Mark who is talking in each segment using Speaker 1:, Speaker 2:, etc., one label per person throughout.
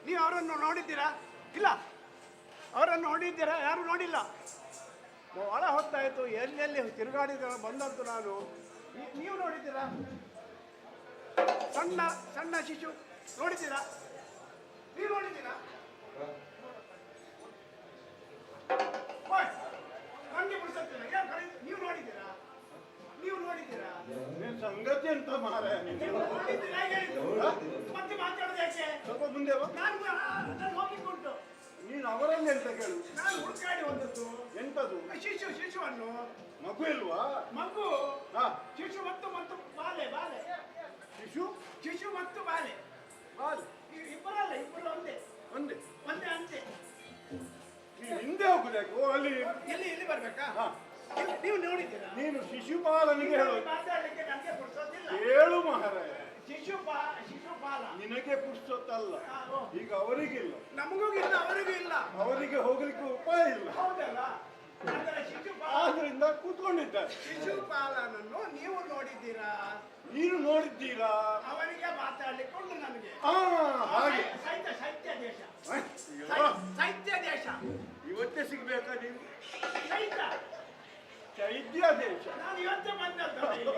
Speaker 1: ನೀವು ಅವರನ್ನು ನೋಡಿದ್ದೀರಾ? ಇಲ್ಲ, ಅವರನ್ನು ನೋಡಿದ್ದೀರಾ? ಯಾರು ನೋಡಿಲ್ಲ. ಬಹಳ ಹೊತ್ತಾಯಿತು, ಎಲ್ಲೆಲ್ಲಿ ತಿರುಗಾಡಿದ ಬಂದಂತು ನಾನು. ನೀವು ನೋಡಿದ್ದೀರಾ? ಸಣ್ಣ ಸಣ್ಣ ಶಿಶು ನೋಡಿದ್ದೀರಾ? ನೀವು ನೋಡಿದ್ದೀರಾ? ನನಗೆ ಬಿಡಿಸುತ್ತಿಲ್ಲ. ನೀವು ನೋಡಿದ್ದೀರಾ? ನೀವು ನೋಡಿದ್ದೀರಾ?
Speaker 2: ಸಂಗತಿ ಅಂತ ಮಾರಾಯ,
Speaker 1: ಮತ್ತೆ ಮಾತಾಡೋದು ಯಾಕೆ?
Speaker 2: ಸ್ವಲ್ಪ ಮುಂದೆ
Speaker 1: ನಾನು ಹೋಗಿದ್ದುಂಟು.
Speaker 2: ನೀನು ಅವರನ್ನೇ ಅಂತ ಕೇಳು.
Speaker 1: ನಾನು ಹುಡುಕಾಡಿ ಬಂದದ್ದು.
Speaker 2: ಎಂತದು?
Speaker 1: ಶಿಶುವನ್ನು.
Speaker 2: ಮಗು ಇಲ್ವಾ?
Speaker 1: ಮಗು. ಶಿಶು ಮತ್ತು ಬಾಲೆ ಬಾಲೆ. ಶಿಶು ಮತ್ತು ಬಾಲೆ
Speaker 2: ಬಾಲೆ
Speaker 1: ಇಬ್ಬರಲ್ಲ, ಇಬ್ಬರು ಒಂದೇ
Speaker 2: ಒಂದೇ
Speaker 1: ಒಂದೇ ಅಂತೆ.
Speaker 2: ಹಿಂದೆ ಹೋಗುದಾಕು ಅಲ್ಲಿ
Speaker 1: ಇಲ್ಲಿ ಬರ್ಬೇಕಾ? ನೀವು ನೋಡಿದ್ದೀರಾ?
Speaker 2: ನೀನು ಶಿಶುಪಾಲನಿಗೆ ಹೇಳು.
Speaker 1: ಮಾತಾಡಲಿಕ್ಕೆ ನನಗೆ ಪುರ್ಸೊತ್ತಿಲ್ಲ.
Speaker 2: ಹೇಳು ಮಹಾರಾಯ.
Speaker 1: ಶಿಶುಪಾಲ
Speaker 2: ನಿನಗೆ ಪುರ್ಸೊತ್ತಲ್ಲ, ಈಗ ಅವರಿಗಿಲ್ಲ.
Speaker 1: ನಮಗೂ ಇಲ್ಲ, ಅವರಿಗೂ ಇಲ್ಲ.
Speaker 2: ಅವರಿಗೆ ಹೋಗ್ಲಿಕ್ಕೆ ಉಪಾಯ ಇಲ್ಲ.
Speaker 1: ಹೌದಲ್ಲ?
Speaker 2: ಆದ್ರಿಂದ ಕೂತ್ಕೊಂಡಿದ್ದಾರೆ.
Speaker 1: ಶಿಶುಪಾಲನನ್ನು ನೀವು ನೋಡಿದ್ದೀರಾ?
Speaker 2: ನೀನು ನೋಡಿದ್ದೀರಾ?
Speaker 1: ಅವರಿಗೆ ಮಾತಾಡ್ಲಿಕ್ಕೆ ಉಂಟು ನನಗೆ.
Speaker 2: ಹಾಗೆ
Speaker 1: ಶೈತ್ಯ ದೇಶ, ಶೈತ್ಯ ದೇಶ.
Speaker 2: ಇವತ್ತೇ ಸಿಗ್ಬೇಕಾ ನೀವು?
Speaker 1: ಶೈತ್ಯ
Speaker 2: ದೇಶ.
Speaker 1: ನಾನು ಇವತ್ತೇ ಬಂದದ್ದು.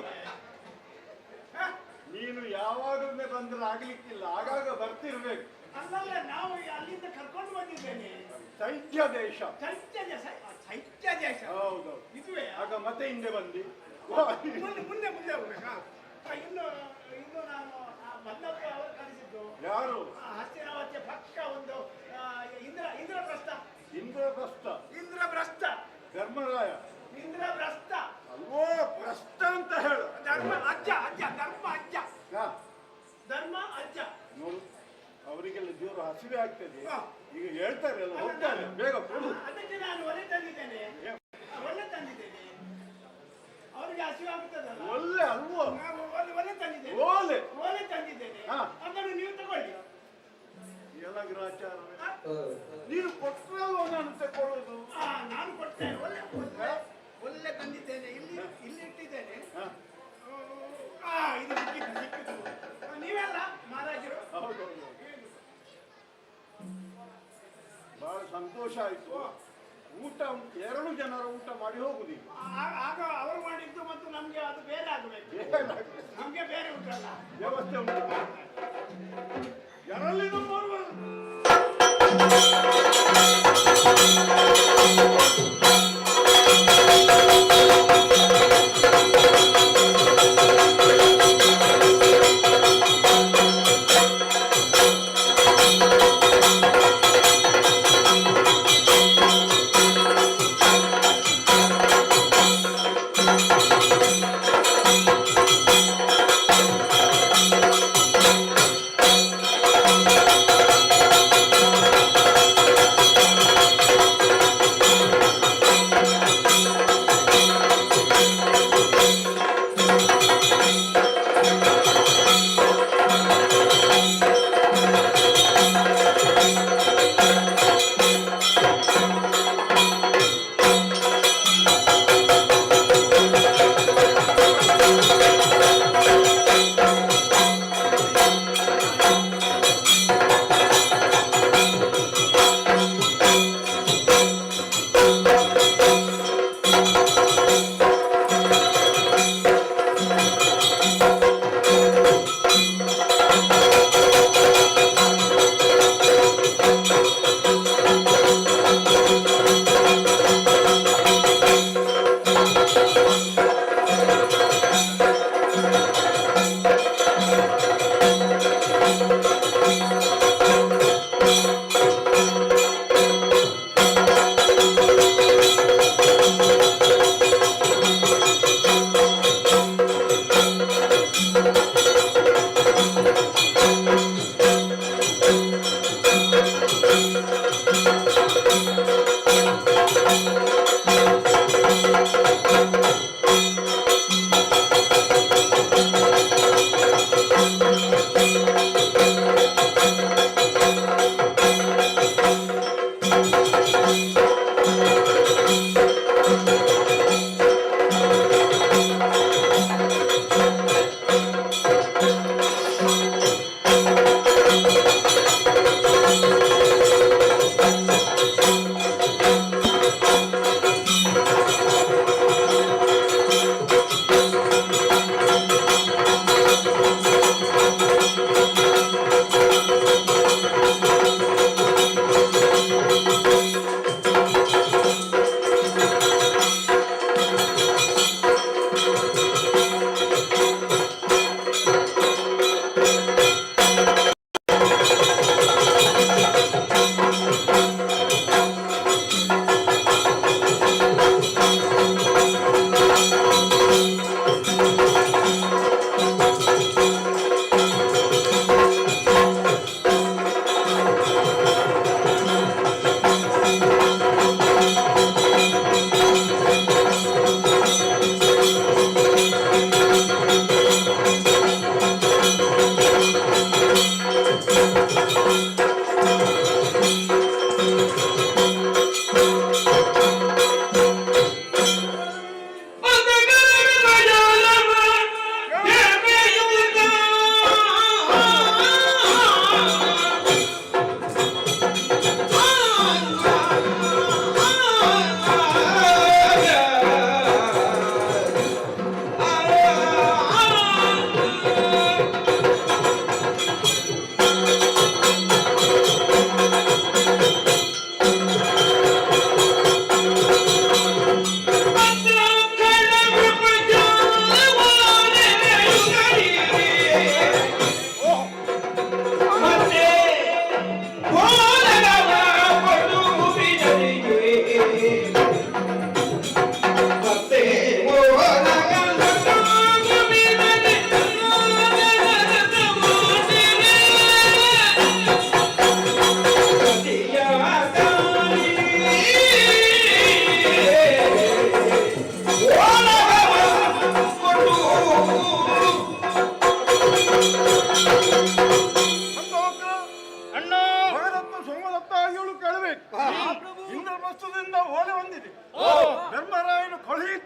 Speaker 2: ನೀನು ಯಾವಾಗಲೇ ಬಂದ್ರೆ ಆಗ್ಲಿಕ್ಕಿಲ್ಲ, ಆಗಾಗ ಬರ್ತಿರ್ಬೇಕು.
Speaker 1: ಅಲ್ಲಲ್ಲ, ನಾವು ಅಲ್ಲಿಂದ ಕರ್ಕೊಂಡು ಬಂದಿದ್ದೇನೆ.
Speaker 2: ಶೈತ್ಯ ದೇಶ.
Speaker 1: ಶೈತ್ಯ ದೇಶ.
Speaker 2: ಹೌದೌದು,
Speaker 1: ಇದುವೇ.
Speaker 2: ಆಗ ಮತ್ತೆ ಹಿಂದೆ ಬಂದು
Speaker 1: ಮುಂದೆ ಹೋಗ್ಬೇಕಾ? ಇನ್ನು ನಾನು ಬಂದದ್ದು ಅವರು ಕಳಿಸಿದ್ದು.
Speaker 2: ಯಾರು?
Speaker 1: ಹಸ್ತಿನಾವತಿಯ ಪಕ್ಕ ಒಂದು ಇಂದ್ರಪ್ರಸ್ಥ. ಇಂದ್ರಪ್ರಸ್ಥ.
Speaker 2: ಧರ್ಮರಾಯ.
Speaker 1: ಇಂದ್ರಪ್ರಸ್ಥ
Speaker 2: ಅಲ್ವೋ? ಪ್ರಸ್ಥ ಅಂತ ಹೇಳು.
Speaker 1: ಧರ್ಮ ಅಜ್ಜ. ಧರ್ಮ ಅಜ್ಜ.
Speaker 2: ನೋಡು, ಅವರಿಗೆಲ್ಲ ಜೋರು ಹಸಿವೆ ಆಗ್ತದೆ. ಈಗ ಹೇಳ್ತಾರೆ ಅಲ್ಲ, ಹೋಗ್ತಾರೆ, ಬೇಗ ಕೊಡು.
Speaker 1: ಅದಕ್ಕೆ ನಾನು ಒಲೆ ತಂದಿದ್ದೇನೆ. ಅವರಿಗೆ ಹಸಿವೆ ಆಗುತ್ತದಲ್ಲ.
Speaker 2: ಒಳ್ಳೆ ಅಲ್ವೋ?
Speaker 1: ಒಲೆ ತಂದಿದ್ದೇನೆ. ಒಲೆ ತಂದಿದ್ದೇನೆ. ಅದನ್ನು ನೀವು ತಗೊಳ್ಳಿ.
Speaker 2: ಎಲ್ಲ ಗ್ರಾಚಾರ. ನೀನು ಕೊಟ್ಟರಲ್ವ ನಾನು ತಗೊಳ್ಳೋದು?
Speaker 1: ನಾನು ಕೊಡ್ತೇನೆ. ಒಳ್ಳೆ ತಂದಿದ್ದೇನೆ. ಇಲ್ಲಿ ಇಟ್ಟಿದ್ದೇನೆ. ಇದು ಸಿಕ್ಕಿತು. ನೀವೆಲ್ಲ ಮಹಾರಾಜರು?
Speaker 2: ಹೌದೌದು, ಬಹಳ ಸಂತೋಷ ಆಯ್ತು. ಊಟ 2 ಜನರ ಊಟ ಮಾಡಿ ಹೋಗುದು.
Speaker 1: ಆಗ ಅವರು ಮಾಡಿದ್ದು ಮತ್ತು ನಮ್ಗೆ ಅದು ಬೇರೆ ಆಗಬೇಕು. ನಮ್ಗೆ ಬೇರೆ ಉಂಟಲ್ಲ,
Speaker 2: ವ್ಯವಸ್ಥೆ ಉಂಟು. ಯಾರಲ್ಲಿ ನಮ್ಮ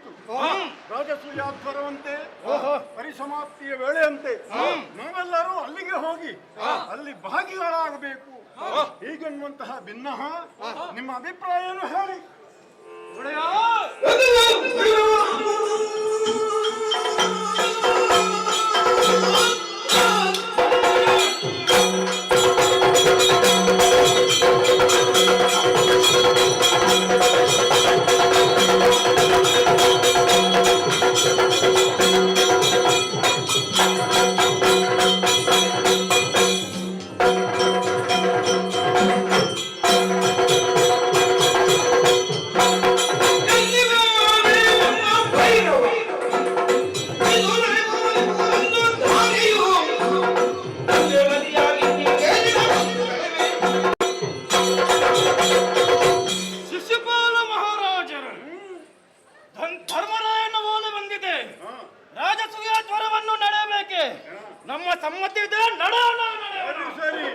Speaker 2: ಆಯಿತು. ರಾಜಸೂಯಾಧ್ವರವಂತೆ
Speaker 1: ಓಹೋ.
Speaker 2: ಪರಿಸಮಾಪ್ತಿಯ ವೇಳೆಯಂತೆ ನಾವೆಲ್ಲರೂ ಅಲ್ಲಿಗೆ ಹೋಗಿ ಅಲ್ಲಿ ಭಾಗಿಗಳಾಗಬೇಕು ಹೀಗೆನ್ನುವಂತಹ ಭಿನ್ನಹ ನಿಮ್ಮ ಅಭಿಪ್ರಾಯ ಏನು ಹೇಳಿ.
Speaker 3: ಶಿಶುಪಾಲ ಮಹಾರಾಜರು ಧರ್ಮರಾಯನ ಓಲೆ ಬಂದಿದೆ. ರಾಜಸೂಯಾಧ್ವರವನ್ನು ನಡೆಯಬೇಕೆ? ನಮ್ಮ ಸಮ್ಮತಿ ಇದೆ, ನಡೆಯೋಣ.
Speaker 2: ಸರಿ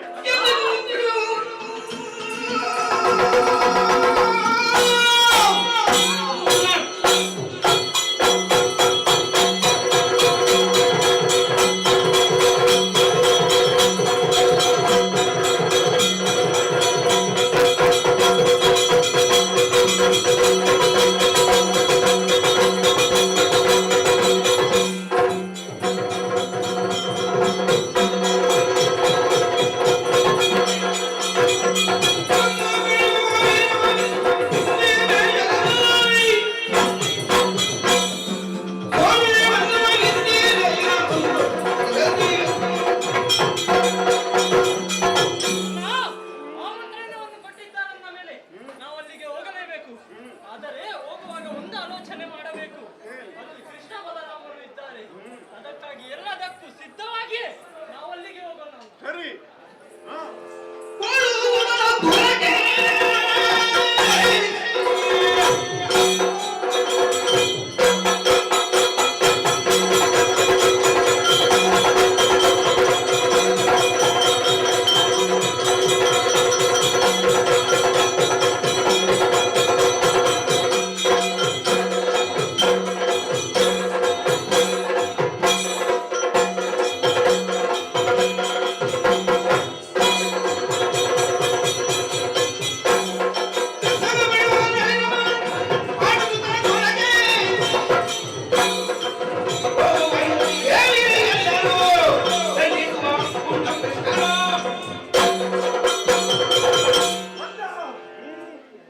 Speaker 3: ಆಮಂತ್ರಣವನ್ನು ಕೊಟ್ಟಿದ್ದಾರನ್ನ ಮೇಲೆ ನಾವು ಅಲ್ಲಿಗೆ ಹೋಗಲೇಬೇಕು. ಆದರೆ ಹೋಗುವಾಗ ಒಂದು ಆಲೋಚನೆ ಮಾಡಬೇಕು. ಅಲ್ಲಿ ಕೃಷ್ಣ ಬಲರಾಮರು ಇದ್ದಾರೆ. ಅದಕ್ಕಾಗಿ ಎಲ್ಲದಕ್ಕೂ ಸಿದ್ಧವಾಗಿಯೇ ನಾವು ಅಲ್ಲಿಗೆ ಹೋಗೋಣ.
Speaker 2: ಸರಿ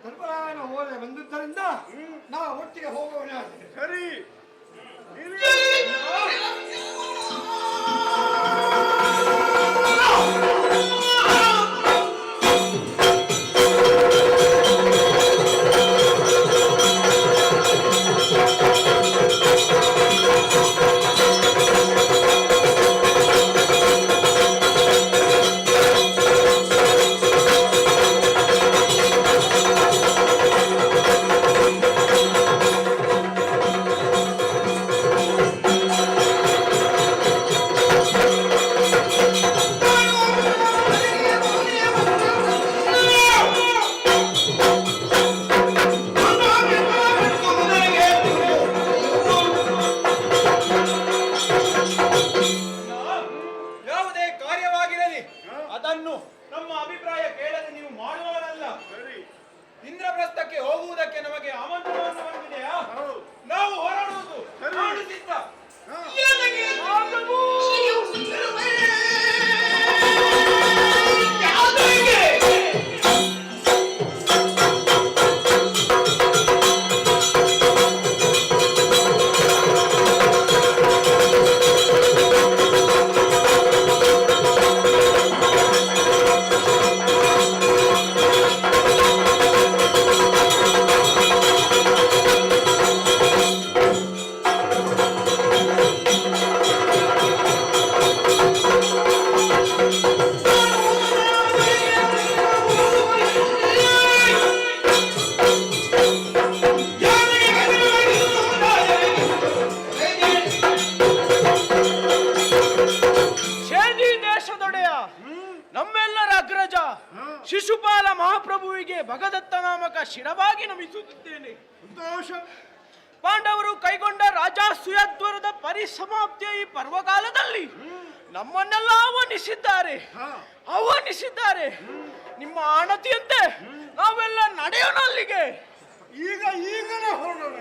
Speaker 1: ಧರ್ಮರಾಯನ ಓಲೆ ಬಂದಿದ್ದರಿಂದ ನಾವು ಒಟ್ಟಿಗೆ ಹೋಗೋಣ.
Speaker 2: ಸರಿ
Speaker 3: ಯಾವುದೇ ಕಾರ್ಯವಾಗಿರಲಿ ಅದನ್ನು ನಮ್ಮ ಅಭಿಪ್ರಾಯ ಕೇಳದೆ ನೀವು ಮಾಡುವವರಲ್ಲ.
Speaker 2: ಸರಿ
Speaker 3: ಇಂದ್ರಪ್ರಸ್ಥಕ್ಕೆ ಹೋಗುವುದಕ್ಕೆ ನಮಗೆ ಆಮಂತ್ರಣವನ್ನು ಬಂದಿದೆಯಾ?
Speaker 2: ಹೌದು.
Speaker 3: ನಾವು ಹೊರಡುವುದು
Speaker 2: ಸರಿ.
Speaker 3: ನಾನು ಸಿದ್ಧ.
Speaker 2: ಹಾ.
Speaker 3: ಶಿಶುಪಾಲ ಮಹಾಪ್ರಭುವಿಗೆ ಭಗದತ್ತ ನಾಮಕ ಶಿರವಾಗಿ ನಮಿಸುತ್ತಿದ್ದೇನೆ.
Speaker 2: ಸಂತೋಷ.
Speaker 3: ಪಾಂಡವರು ಕೈಗೊಂಡ ರಾಜಾಸೂಯಾಧ್ವರದ ಪರಿಸಮಾಪ್ತಿಯ ಈ ಪರ್ವಕಾಲದಲ್ಲಿ ನಮ್ಮನ್ನೆಲ್ಲ ಆಹ್ವಾನಿಸಿದ್ದಾರೆ. ನಿಮ್ಮ ಆಣತಿಯಂತೆ ನಾವೆಲ್ಲ ನಡೆಯೋಣ ಅಲ್ಲಿಗೆ.
Speaker 2: ಈಗಲೇ ಹೊರಡೋಣ.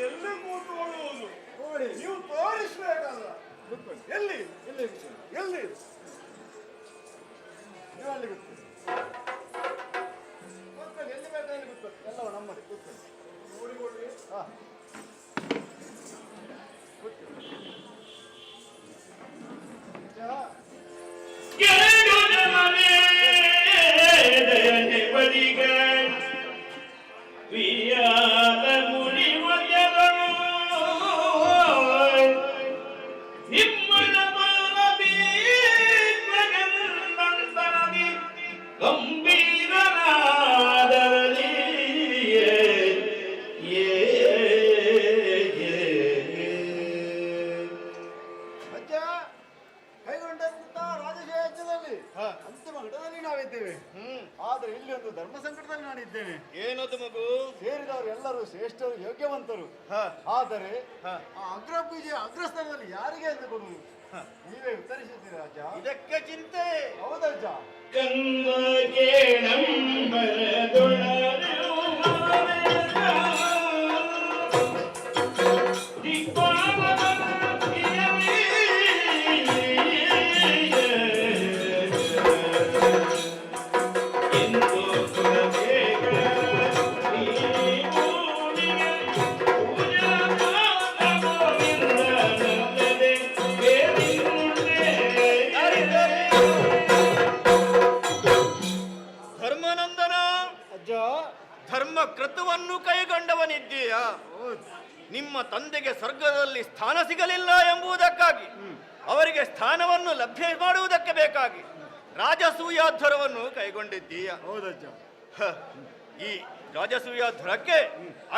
Speaker 2: ಎಲ್ಲಿ ಕೂತ್ಕೊಳ್ಳುವುದು ನೋಡಿ, ನೀವು ತೋರಿಸ್ಬೇಕಲ್ಲ. ಎಲ್ಲಿ ಎಲ್ಲಿ ಎಲ್ಲಿ ನೀವು ಅಲ್ಲಿ ಕೂತ್ಕೊಳ್ಳಿ. ಎಲ್ಲಿ ಬೇಕಾದ್ರೆ ಕೂತ್ಕೊಳ್ಳಿ, ಎಲ್ಲವೂ ನಮ್ಮಲ್ಲಿ ಕೂತ್ಕೊಳ್ಳಿ. ನೋಡಿಕೊಳ್ಳಿ. ಅಂತಿಮ ಘಟ್ಟದಲ್ಲಿ ನಾವಿದ್ದೇವೆ. ಆದ್ರೆ ಇಲ್ಲಿ ಒಂದು ಧರ್ಮ ಸಂಕಟದಲ್ಲಿ ನಾನಿದ್ದೇನೆ.
Speaker 3: ಏನದು ಮಗು?
Speaker 2: ಸೇರಿದವರು ಎಲ್ಲರೂ ಶ್ರೇಷ್ಠರು, ಯೋಗ್ಯವಂತರು. ಆದರೆ ಆ ಅಗ್ರ ಪೂಜೆಯ ಅಗ್ರಸ್ಥಾನದಲ್ಲಿ ಯಾರಿಗೆ ಅಂತ ಕೊಡುವುದು? ನೀವೇ ಉತ್ತರಿಸಿದ್ದೀರಿ ರಾಜ.
Speaker 3: ಇದಕ್ಕೆ ಚಿಂತೆ
Speaker 2: ಹೌದಜ್ಜ.
Speaker 3: ಧರ್ಮ ಕೃತವನ್ನು ಕೈಗೊಂಡವನಿದ್ದೀಯಾ? ನಿಮ್ಮ ತಂದೆಗೆ ಸ್ವರ್ಗದಲ್ಲಿ ಸ್ಥಾನ ಸಿಗಲಿಲ್ಲ ಎಂಬುದಕ್ಕಾಗಿ ಅವರಿಗೆ ಸ್ಥಾನವನ್ನು ಲಭ್ಯ ಮಾಡುವುದಕ್ಕೆ ಬೇಕಾಗಿ ರಾಜಸೂಯಾಧ್ವರವನ್ನು ಕೈಗೊಂಡಿದ್ದೀಯ.
Speaker 2: ಹೌದಜ್ಜ.
Speaker 3: ಈ ರಾಜಸೂಯಾಧ್ವರಕ್ಕೆ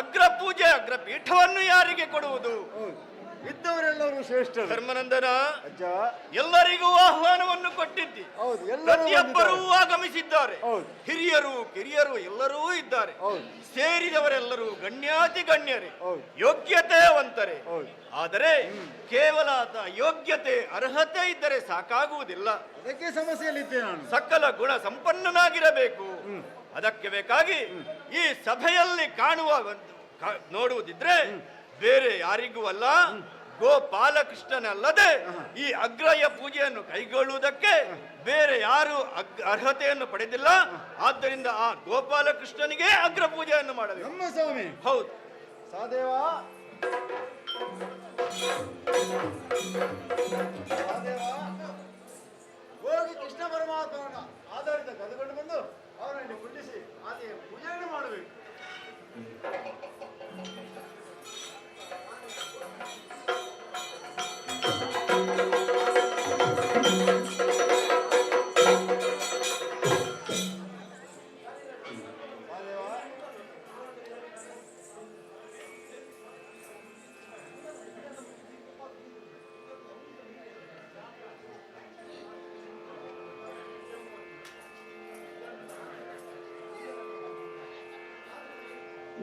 Speaker 3: ಅಗ್ರ ಪೂಜೆ ಅಗ್ರ ಪೀಠವನ್ನು ಯಾರಿಗೆ ಕೊಡುವುದು?
Speaker 2: ಇದ್ದವರೆಲ್ಲರೂ ಶ್ರೇಷ್ಠರು.
Speaker 3: ಧರ್ಮನಂದನ
Speaker 2: ಅಜ್ಜ,
Speaker 3: ಎಲ್ಲರಿಗೂ ಆಹ್ವಾನವನ್ನು ಕೊಟ್ಟಿದ್ದಿ. ಪ್ರತಿಯೊಬ್ಬರೂ ಆಗಮಿಸಿದ್ದಾರೆ. ಹಿರಿಯರು ಕಿರಿಯರು ಎಲ್ಲರೂ ಇದ್ದಾರೆ. ಸೇರಿದವರೆಲ್ಲರೂ ಗಣ್ಯಾತಿ ಗಣ್ಯರೇ, ಯೋಗ್ಯತೆವಂತರೇ. ಆದರೆ ಕೇವಲ ಯೋಗ್ಯತೆ ಅರ್ಹತೆ ಇದ್ದರೆ ಸಾಕಾಗುವುದಿಲ್ಲ.
Speaker 2: ಅದಕ್ಕೆ ಸಮಸ್ಯೆಯಲ್ಲಿದ್ದೆ ನಾನು.
Speaker 3: ಸಕಲ ಗುಣ ಸಂಪನ್ನನಾಗಿರಬೇಕು. ಅದಕ್ಕೆ ಬೇಕಾಗಿ ಈ ಸಭೆಯಲ್ಲಿ ನೋಡುವುದಿದ್ರೆ ಬೇರೆ ಯಾರಿಗೂ ಅಲ್ಲ, ಗೋಪಾಲಕೃಷ್ಣನಲ್ಲದೆ ಈ ಅಗ್ರಯ ಪೂಜೆಯನ್ನು ಕೈಗೊಳ್ಳುವುದಕ್ಕೆ ಬೇರೆ ಯಾರು ಅರ್ಹತೆಯನ್ನು ಪಡೆದಿಲ್ಲ. ಆದ್ದರಿಂದ ಆ ಗೋಪಾಲಕೃಷ್ಣನಿಗೆ ಅಗ್ರ ಪೂಜೆಯನ್ನು ಮಾಡಬೇಕು.
Speaker 2: ನಮ್ಮ ಸ್ವಾಮಿ.
Speaker 3: ಹೌದು.
Speaker 2: ಸಾದೇವ, ಹೋಗಿ ಕೃಷ್ಣ ಪರಮಾತ್ಮನ ಆಧಾರಿತ ಕರೆದುಕೊಂಡು ಬಂದು ಅವರನ್ನು ಕುಂಡಿಸಿ ಆಕೆಯ ಪೂಜೆಯನ್ನು ಮಾಡಬೇಕು.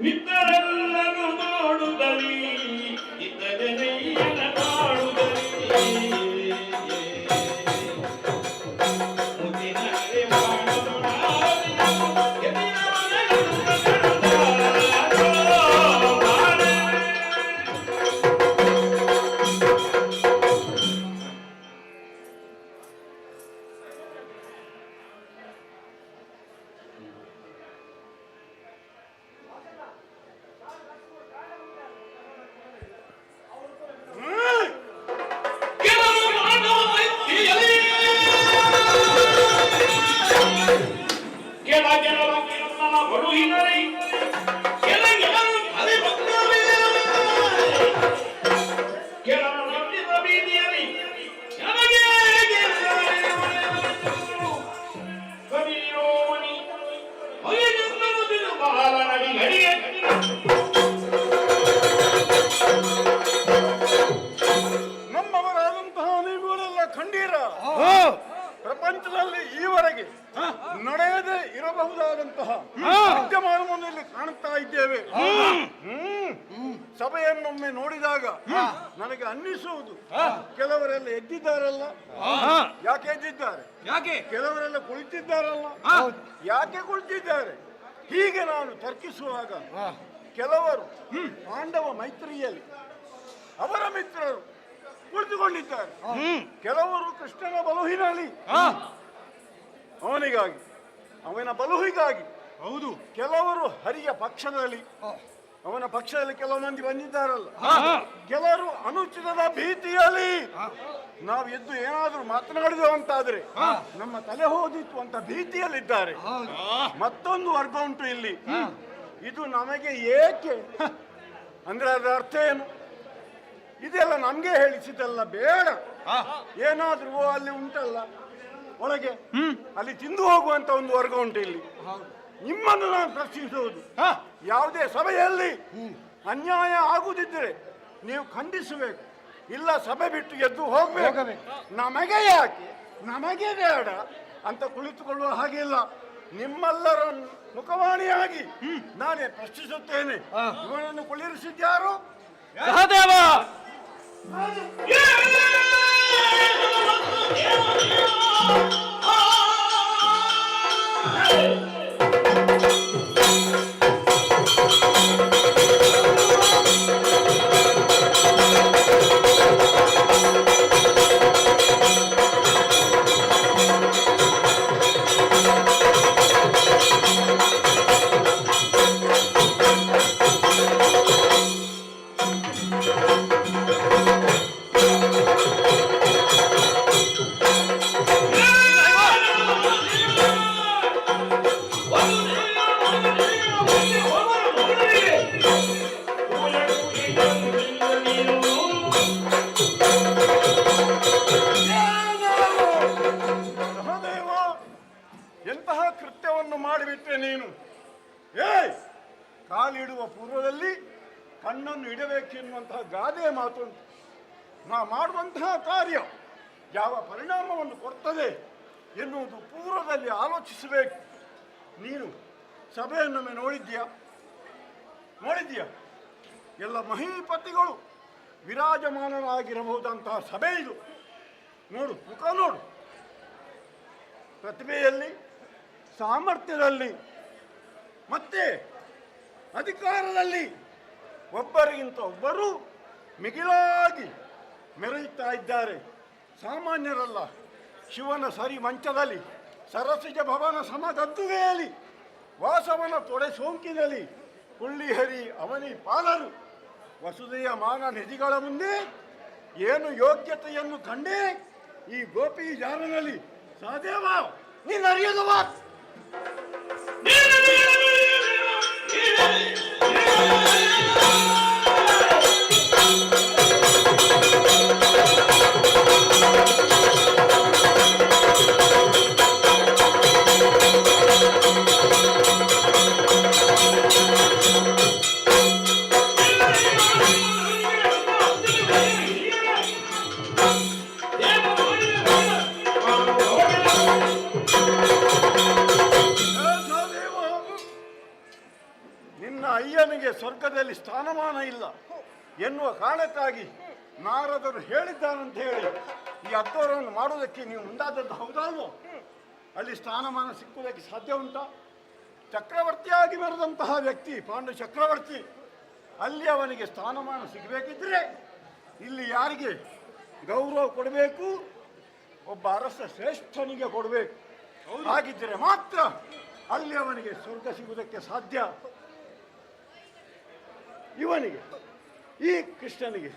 Speaker 4: ಮಿತ್ರರೆಲ್ಲರೂ ನೋಡುತ್ತಲೀ ಇತರೆ ನೈಯನ ಕಾಡುತ್ತಲೀ ಮುದಿನರೆ ಕೆಳ ಕೆಳ ಬರುಹಿನರೈ ಕೆಲ
Speaker 2: ಸಭೆಯನ್ನೊಮ್ಮೆ ನೋಡಿದಾಗ ನನಗೆ ಅನ್ನಿಸುವುದು ಕೆಲವರೆಲ್ಲ ಎದ್ದಿದ್ದಾರಲ್ಲ, ಯಾಕೆ ಎದ್ದಿದ್ದಾರೆ?
Speaker 1: ಯಾಕೆ?
Speaker 2: ಕೆಲವರೆಲ್ಲ ಕುಳಿತಿದ್ದಾರಲ್ಲ, ಯಾಕೆ ಕುಳಿತಿದ್ದಾರೆ? ಹೀಗೆ ನಾನು ತರ್ಕಿಸುವಾಗ ಕೆಲವರು ಪಾಂಡವ ಮೈತ್ರಿಯಲ್ಲಿ ಅವರ ಮಿತ್ರರು ಕುಳಿತುಕೊಂಡಿದ್ದಾರೆ. ಕೆಲವರು ಕೃಷ್ಣನ ಬಲುಹಿನಲ್ಲಿ ಅವನಿಗಾಗಿ, ಅವನ ಬಲುಹಿಗಾಗಿ.
Speaker 1: ಹೌದು.
Speaker 2: ಕೆಲವರು ಹರಿಯ ಪಕ್ಷದಲ್ಲಿ, ಅವನ ಪಕ್ಷದಲ್ಲಿ ಕೆಲವು ಮಂದಿ ಬಂದಿದ್ದಾರಲ್ಲ. ಕೆಲವರು ಅನುಚಿತದ ಭೀತಿಯಲ್ಲಿ ನಾವು ಎದ್ದು ಏನಾದರೂ ಮಾತನಾಡಿದೆವು ಅಂತಾದ್ರೆ ನಮ್ಮ ತಲೆ ಹೋದಿತ್ತು ಅಂತ ಭೀತಿಯಲ್ಲಿದ್ದಾರೆ. ಮತ್ತೊಂದು ವರ್ಗ ಉಂಟು ಇಲ್ಲಿ. ಇದು ನಮಗೆ ಏಕೆ ಅಂದ್ರೆ ಅದರ ಅರ್ಥ ಏನು? ಇದೆಲ್ಲ ನಮ್ಗೆ ಹೇಳಿಸಿದಲ್ಲ, ಬೇಡ. ಏನಾದ್ರೂ ಅಲ್ಲಿ ಉಂಟಲ್ಲ ಒಳಗೆ, ಅಲ್ಲಿ ತಿಂದು ಹೋಗುವಂತ ಒಂದು ವರ್ಗ ಉಂಟು ಇಲ್ಲಿ. ನಿಮ್ಮನ್ನು ನಾನು ಪ್ರಶ್ನಿಸುವುದು, ಯಾವುದೇ ಸಭೆಯಲ್ಲಿ ಅನ್ಯಾಯ ಆಗುದಿದ್ದರೆ ನೀವು ಖಂಡಿಸಬೇಕು, ಇಲ್ಲ ಸಭೆ ಬಿಟ್ಟು ಎದ್ದು ಹೋಗ್ಬೇಕು. ನಮಗೆ ಯಾಕೆ, ನಮಗೆ ಬೇಡ ಅಂತ ಕುಳಿತುಕೊಳ್ಳುವ ಹಾಗಿಲ್ಲ. ನಿಮ್ಮೆಲ್ಲರ ಮುಖವಾಣಿಯಾಗಿ ನಾನೇ ಪ್ರಶ್ನಿಸುತ್ತೇನೆ. ಇವನನ್ನು ಕುಳ್ಳಿರಿಸಿದ್ಯಾರು?
Speaker 1: ಸಹದೇವ.
Speaker 2: ಸಹದೇವ, ಎಂತಹ ಕೃತ್ಯವನ್ನು ಮಾಡಿಬಿಟ್ಟೆ ನೀನು. ಏಯ್, ಕಾಲಿಡುವ ಪೂರ್ವದಲ್ಲಿ ಕಣ್ಣನ್ನು ಇಡಬೇಕೆನ್ನುವಂತಹ ಗಾದೆ ಮಾತುಂಟು. ನಾ ಮಾಡುವಂತಹ ಕಾರ್ಯ ಯಾವ ಪರಿಣಾಮವನ್ನು ಕೊಡ್ತದೆ ಎನ್ನುವುದು ಪೂರ್ವದಲ್ಲಿ ಆಲೋಚಿಸಬೇಕು. ನೀನು ಸಭೆಯನ್ನೊಮ್ಮೆ ನೋಡಿದ್ಯಾ? ಎಲ್ಲ ಮಹೀಪತಿಗಳು ವಿರಾಜಮಾನರಾಗಿರಬಹುದಂತಹ ಸಭೆ ಇದು. ನೋಡು, ಮುಖ ನೋಡು. ಪ್ರತಿಭೆಯಲ್ಲಿ, ಸಾಮರ್ಥ್ಯದಲ್ಲಿ, ಮತ್ತೆ ಅಧಿಕಾರದಲ್ಲಿ ಒಬ್ಬರಿಗಿಂತ ಒಬ್ಬರು ಮಿಗಿಲಾಗಿ ಮೆರೆಯುತ್ತಾ ಇದ್ದಾರೆ. ಸಾಮಾನ್ಯರಲ್ಲ. ಶಿವನ ಸರಿ ಮಂಚದಲ್ಲಿ, ಸರಸಿಜ ಭವನ ಸಮಗದ್ದುಗೆಯಲ್ಲಿ, ವಾಸವನ ತೊಡೆ ಸೋಂಕಿನಲ್ಲಿ ಪುಳ್ಳಿಹರಿ ಅವನಿ ಪಾಲರು. ವಸುದೆಯ ಮಾನ ನಿಧಿಗಳ ಮುಂದೆ ಏನು ಯೋಗ್ಯತೆಯನ್ನು ಕಂಡೇ ಈ ಗೋಪಿ ಜಾರನಲ್ಲಿ. ಸಹದೇವ, ನೀನು ಅರಿಯದವ. ನಿನ್ನ ಅಯ್ಯನಿಗೆ ಸ್ವರ್ಗದಲ್ಲಿ ಸ್ಥಾನಮಾನ ಇಲ್ಲ ಎನ್ನುವ ಕಾರಣಕ್ಕಾಗಿ ನಾರದರು ಹೇಳಿದ್ದಾರಂತ ಹೇಳಿ ಈ ಅದ್ದವರನ್ನು ಮಾಡುವುದಕ್ಕೆ ನೀವು ಮುಂದಾದದ್ದು ಹೌದಲ್ವೋ? ಅಲ್ಲಿ ಸ್ಥಾನಮಾನ ಸಿಕ್ಕುವುದಕ್ಕೆ ಸಾಧ್ಯ ಉಂಟಾ? ಚಕ್ರವರ್ತಿಯಾಗಿ ಮೆರೆದಂತಹ ವ್ಯಕ್ತಿ ಪಾಂಡು ಚಕ್ರವರ್ತಿ, ಅಲ್ಲಿ ಅವನಿಗೆ ಸ್ಥಾನಮಾನ ಸಿಗಬೇಕಿದ್ರೆ ಇಲ್ಲಿ ಯಾರಿಗೆ ಗೌರವ ಕೊಡಬೇಕು? ಒಬ್ಬ ಅರಸ ಶ್ರೇಷ್ಠನಿಗೆ ಕೊಡಬೇಕು. ಹಾಗಿದ್ದರೆ ಮಾತ್ರ ಅಲ್ಲಿ ಅವನಿಗೆ ಸ್ವರ್ಗ ಸಿಗುವುದಕ್ಕೆ ಸಾಧ್ಯ. ಇವನಿಗೆ, ಈ ಕೃಷ್ಣನಿಗೆ,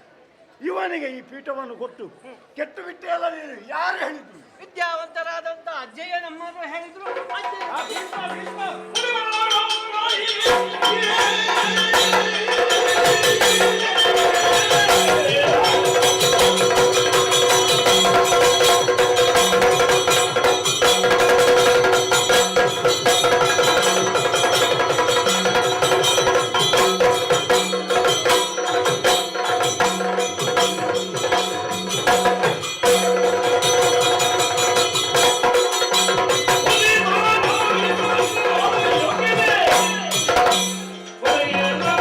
Speaker 2: ಇವನಿಗೆ ಈ ಪೀಠವನ್ನು ಕೊಟ್ಟು ಕೆಟ್ಟು ಬಿಟ್ಟೆ ಅಲ್ಲ ನೀನು. ಯಾರು ಹೇಳಿದ್ರು?
Speaker 3: ವಿದ್ಯಾವಂತರಾದಂತ ಅಜ್ಜಯ್ಯ ನಮ್ಮನ್ನು ಹೇಳಿದ್ರು.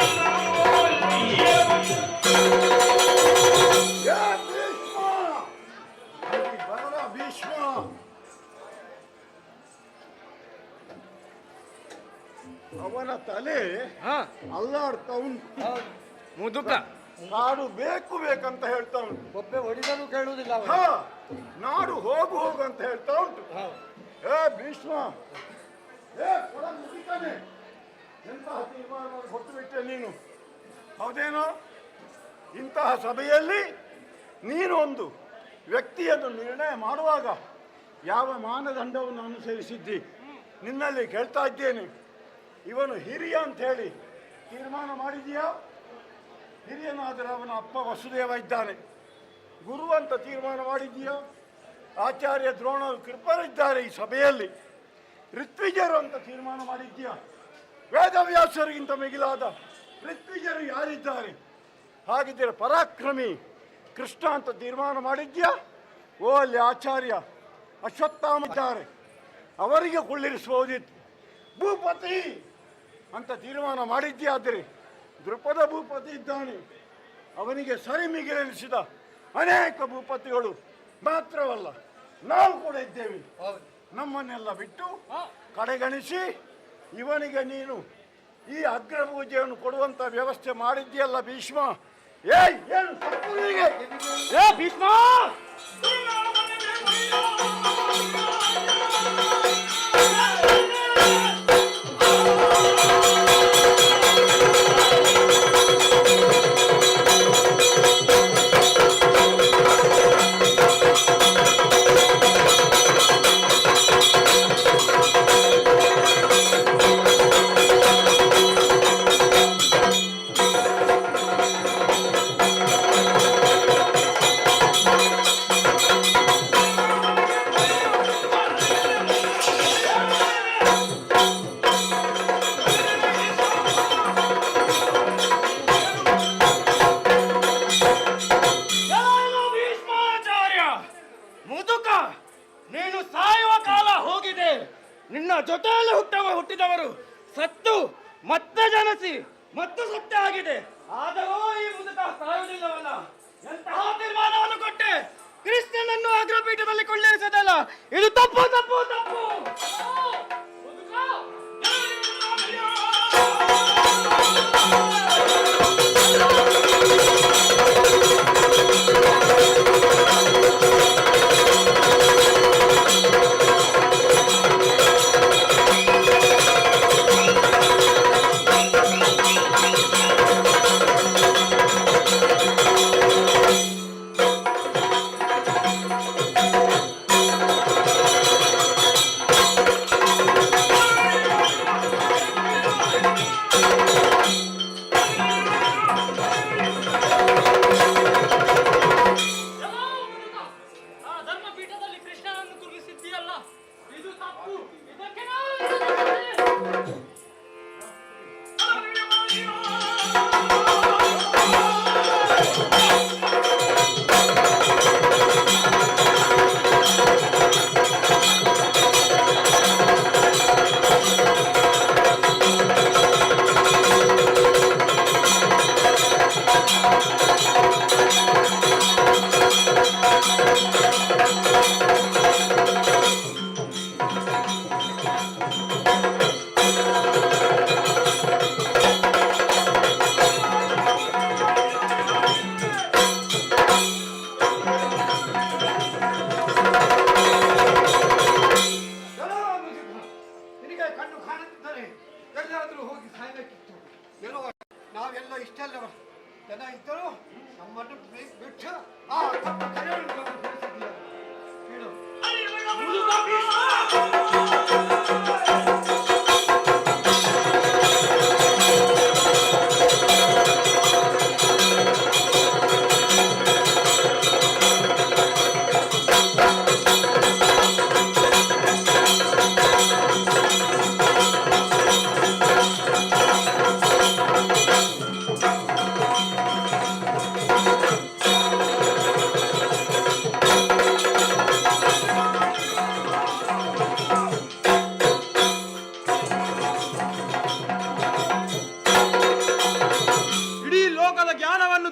Speaker 4: Oh,
Speaker 2: ಕಾಡ್ತಾ ಉಂಟು.
Speaker 5: ಮುದುಕ
Speaker 2: ನಾಡು ಬೇಕು ಬೇಕಂತ ಹೇಳ್ತಾ ಉಂಟು.
Speaker 1: ಒಬ್ಬೆ ಹೊಡಿದರೂ ಕೇಳುವುದಿಲ್ಲ ಅವನು.
Speaker 2: ಹಾ, ನಾಡು ಹೋಗು ಹೋಗು ಅಂತ ಹೇಳ್ತಾ ಉಂಟು. ಏ ಭೀಷ್ಮ, ಏ ಕೊಡ ಮುಗಿತಾನೆ, ಎಂತಹ ತೀರ್ಮಾನ ಕೊಟ್ಟು ಬಿಟ್ಟೆ ನೀನು. ಹೌದೇನೋ? ಇಂತಹ ಸಭೆಯಲ್ಲಿ ನೀನು ಒಂದು ವ್ಯಕ್ತಿಯನ್ನು ನಿರ್ಣಯ ಮಾಡುವಾಗ ಯಾವ ಮಾನದಂಡವನ್ನು ಅನುಸರಿಸಿದ್ದಿ? ನಿನ್ನಲ್ಲಿ ಕೇಳ್ತಾ ಇದ್ದೇನೆ. ಇವನು ಹಿರಿಯ ಅಂತ ಹೇಳಿ ತೀರ್ಮಾನ ಮಾಡಿದೀಯಾ? ಹಿರಿಯನಾದರೆ ಅವನ ಅಪ್ಪ ವಸುದೇವ ಇದ್ದಾನೆ. ಗುರು ಅಂತ ತೀರ್ಮಾನ ಮಾಡಿದೀಯಾ? ಆಚಾರ್ಯ ದ್ರೋಣರು ಕೃಪರಿದ್ದಾರೆ ಈ ಸಭೆಯಲ್ಲಿ. ಋತ್ವಿಜರು ಅಂತ ತೀರ್ಮಾನ ಮಾಡಿದ್ಯಾ? ವೇದವ್ಯಾಸರಿಗಿಂತ ಮಿಗಿಲಾದ ಋತ್ವಿಜರು ಯಾರಿದ್ದಾರೆ? ಹಾಗಿದ್ದರೆ ಪರಾಕ್ರಮಿ ಕೃಷ್ಣ ಅಂತ ತೀರ್ಮಾನ ಮಾಡಿದ್ಯಾ? ಓ, ಅಲ್ಲಿ ಆಚಾರ್ಯ ಅಶ್ವತ್ಥಾಮ ಇದ್ದಾರೆ, ಅವರಿಗೆ ಕುಳ್ಳಿರಿಸಬಹುದಿತ್ತು. ಭೂಪತಿ ಅಂತ ತೀರ್ಮಾನ ಮಾಡಿದ್ಯಾದರೆ ದೃಪದ ಭೂಪತಿ ಇದ್ದಾನೆ, ಅವನಿಗೆ ಸರಿ ಮಿಗಿಲೆನಿಸಿದ ಅನೇಕ ಭೂಪತಿಗಳು ಮಾತ್ರವಲ್ಲ ನಾವು ಕೂಡ ಇದ್ದೇವೆ. ನಮ್ಮನ್ನೆಲ್ಲ ಬಿಟ್ಟು ಕಡೆಗಣಿಸಿ ಇವನಿಗೆ ನೀನು ಈ ಅಗ್ರಪೂಜೆಯನ್ನು ಕೊಡುವಂತ ವ್ಯವಸ್ಥೆ ಮಾಡಿದ್ಯಲ್ಲ ಭೀಷ್ಮ. ಏನು ತಪ್ಪು ನಿನಗೆ?
Speaker 5: ಭೀಷ್ಮ ನೀನು ಸಾಯುವ ಕಾಲ ಹೋಗಿದೆ. ನಿನ್ನ ಜೊತೆಯಲ್ಲಿ ಹುಟ್ಟಿದವರು ಸತ್ತು ಮತ್ತೆ ಜನಿಸಿ ಮತ್ತು ಸತ್ಯ ಆಗಿದೆ. ಆದರೂ ಈ ಮುದುಕ ಸಾಯುವುದಿಲ್ಲವಲ್ಲ. ಎಂತಹ ತೀರ್ಮಾನವನ್ನು ಕೊಟ್ಟೆ? ಕೃಷ್ಣನನ್ನು ಅಗ್ರಪೀಠದಲ್ಲಿ ಕೊಳ್ಳಿರಿಸದಲ್ಲ. ಇದು ತಪ್ಪು ತಪ್ಪು ತಪ್ಪು.
Speaker 1: ನಾವೆಲ್ಲ ಇಷ್ಟೆಲ್ಲ ಜನ ಇದ್ದರು ನಮ್ಮನ್ನು ಬಿಟ್ಟು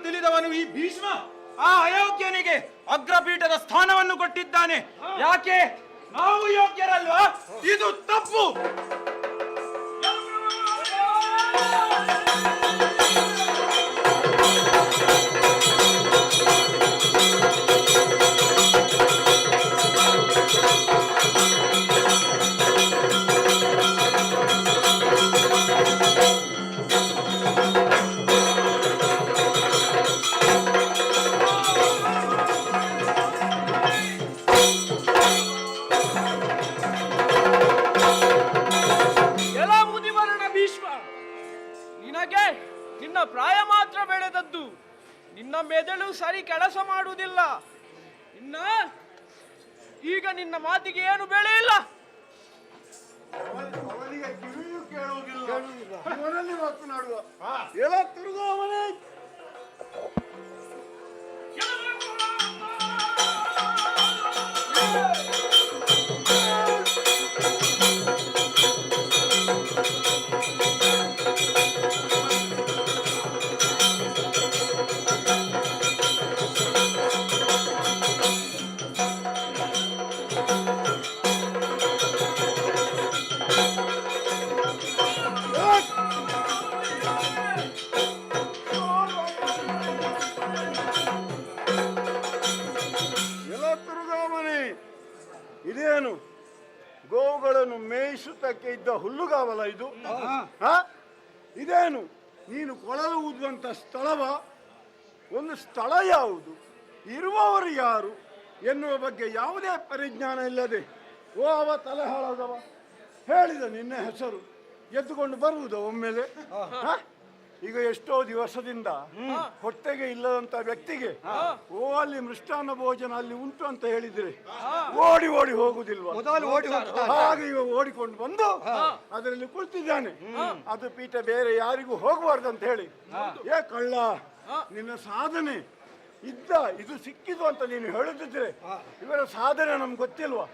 Speaker 5: ತಿಳಿದವನು ಈ ಭೀಷ್ಮ ಆ ಅಯೋಗ್ಯನಿಗೆ ಅಗ್ರಪೀಠದ ಸ್ಥಾನವನ್ನು ಕೊಟ್ಟಿದ್ದಾನೆ. ಯಾಕೆ? ನಾವು ಯೋಗ್ಯರಲ್ವಾ? ಇದು ತಪ್ಪು.
Speaker 3: ಮಾತ್ರ ಬೆಳೆದದ್ದು. ನಿನ್ನ ಮೆದುಳು ಸರಿ ಕೆಲಸ ಮಾಡುವುದಿಲ್ಲ. ಈಗ ನಿನ್ನ ಮಾತಿಗೆ ಏನು ಬೆಲೆ ಇಲ್ಲ.
Speaker 2: ಅವನಿಗೆ ಕಿವಿಯೂ ಕೇಳುವುದಿಲ್ಲ, ಅವನಲ್ಲಿ ಮಾತನಾಡುವ. ಎಲ್ಲ ತಿರುಗು ಅವನೇ. ಇದೇನು ಗೋವುಗಳನ್ನು ಮೇಯಿಸುತ್ತಕ್ಕೆ ಇದ್ದ ಹುಲ್ಲುಗಾವಲ ಇದು? ಇದೇನು ನೀನು ಕೊಳಲು ಊದುವಂತ ಸ್ಥಳವ? ಒಂದು ಸ್ಥಳ ಯಾವುದು, ಇರುವವರು ಯಾರು ಎನ್ನುವ ಬಗ್ಗೆ ಯಾವುದೇ ಪರಿಜ್ಞಾನ ಇಲ್ಲದೆ ಓ ಅವ ತಲೆ ಹಾಳಾದವ ಹೇಳಿದ ನಿನ್ನ ಹೆಸರು ಎದ್ದುಕೊಂಡು ಬರುವುದು ಒಮ್ಮೆಲೆ? ಈಗ ಎಷ್ಟೋ ದಿವಸದಿಂದ ಹೊಟ್ಟೆಗೆ ಇಲ್ಲದಂತ ವ್ಯಕ್ತಿಗೆ ಓ ಅಲ್ಲಿ ಮೃಷ್ಟಾನ್ನ ಭೋಜನ ಅಲ್ಲಿ ಉಂಟು ಅಂತ ಹೇಳಿದ್ರೆ ಓಡಿ ಓಡಿ ಹೋಗುದಿಲ್ವಾ? ಹಾಗೆ ಇವ ಓಡಿಕೊಂಡು ಬಂದು ಅದರಲ್ಲಿ ಕುಳಿತಿದ್ದಾನೆ. ಅದು ಪೀಠ ಬೇರೆ ಯಾರಿಗೂ ಹೋಗಬಾರ್ದು ಅಂತ ಹೇಳಿ. ಏ ಕಳ್ಳ, ನಿನ್ನ ಸಾಧನೆ ಇದು ಸಿಕ್ಕಿದು ಅಂತ ನೀನು ಹೇಳುತ್ತಿದ್ರೆ ಇವರ ಸಾಧನೆ ನಮ್ಗೆ ಗೊತ್ತಿಲ್ವಾ?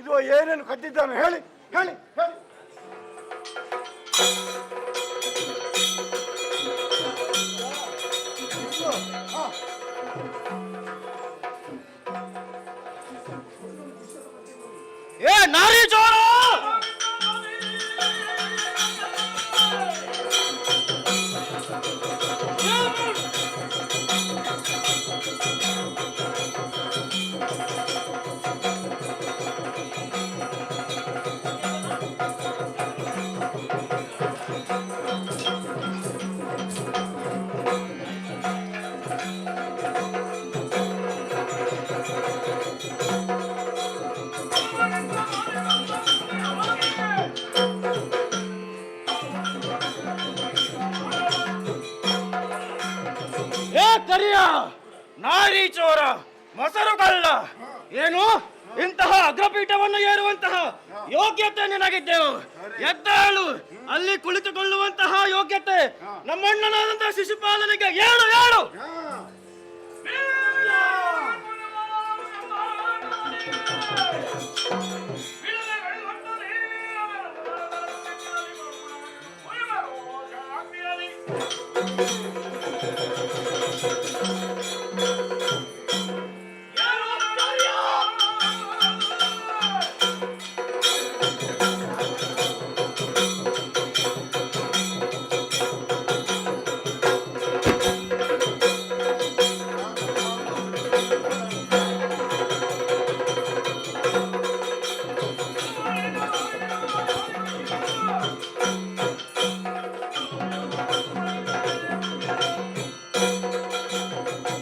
Speaker 2: ಇದು ಏನೇನು ಕದ್ದಿದ್ದಾನೆ ಹೇಳಿ ಹೇಳಿ ಹೇಳಿ.
Speaker 5: ಏ ನಾರಿ ಚೋರ! ಕರಿಯ ನಾರಿ ಚೋರ, ಮೊಸರು ಕಳ್ಳ, ಏನು ಇಂತಹ ಅಗ್ರಪೀಠವನ್ನು ಏರುವಂತಹ ಯೋಗ್ಯತೆ ನಿನಗಿದ್ದೆವು? ಎದ್ದೇಳು, ಅಲ್ಲಿ ಕುಳಿತುಕೊಳ್ಳುವಂತಹ ಯೋಗ್ಯತೆ ನಮ್ಮಣ್ಣನಾದಂತಹ ಶಿಶುಪಾಲನಿಗೆ ಏಳು ಏಳು.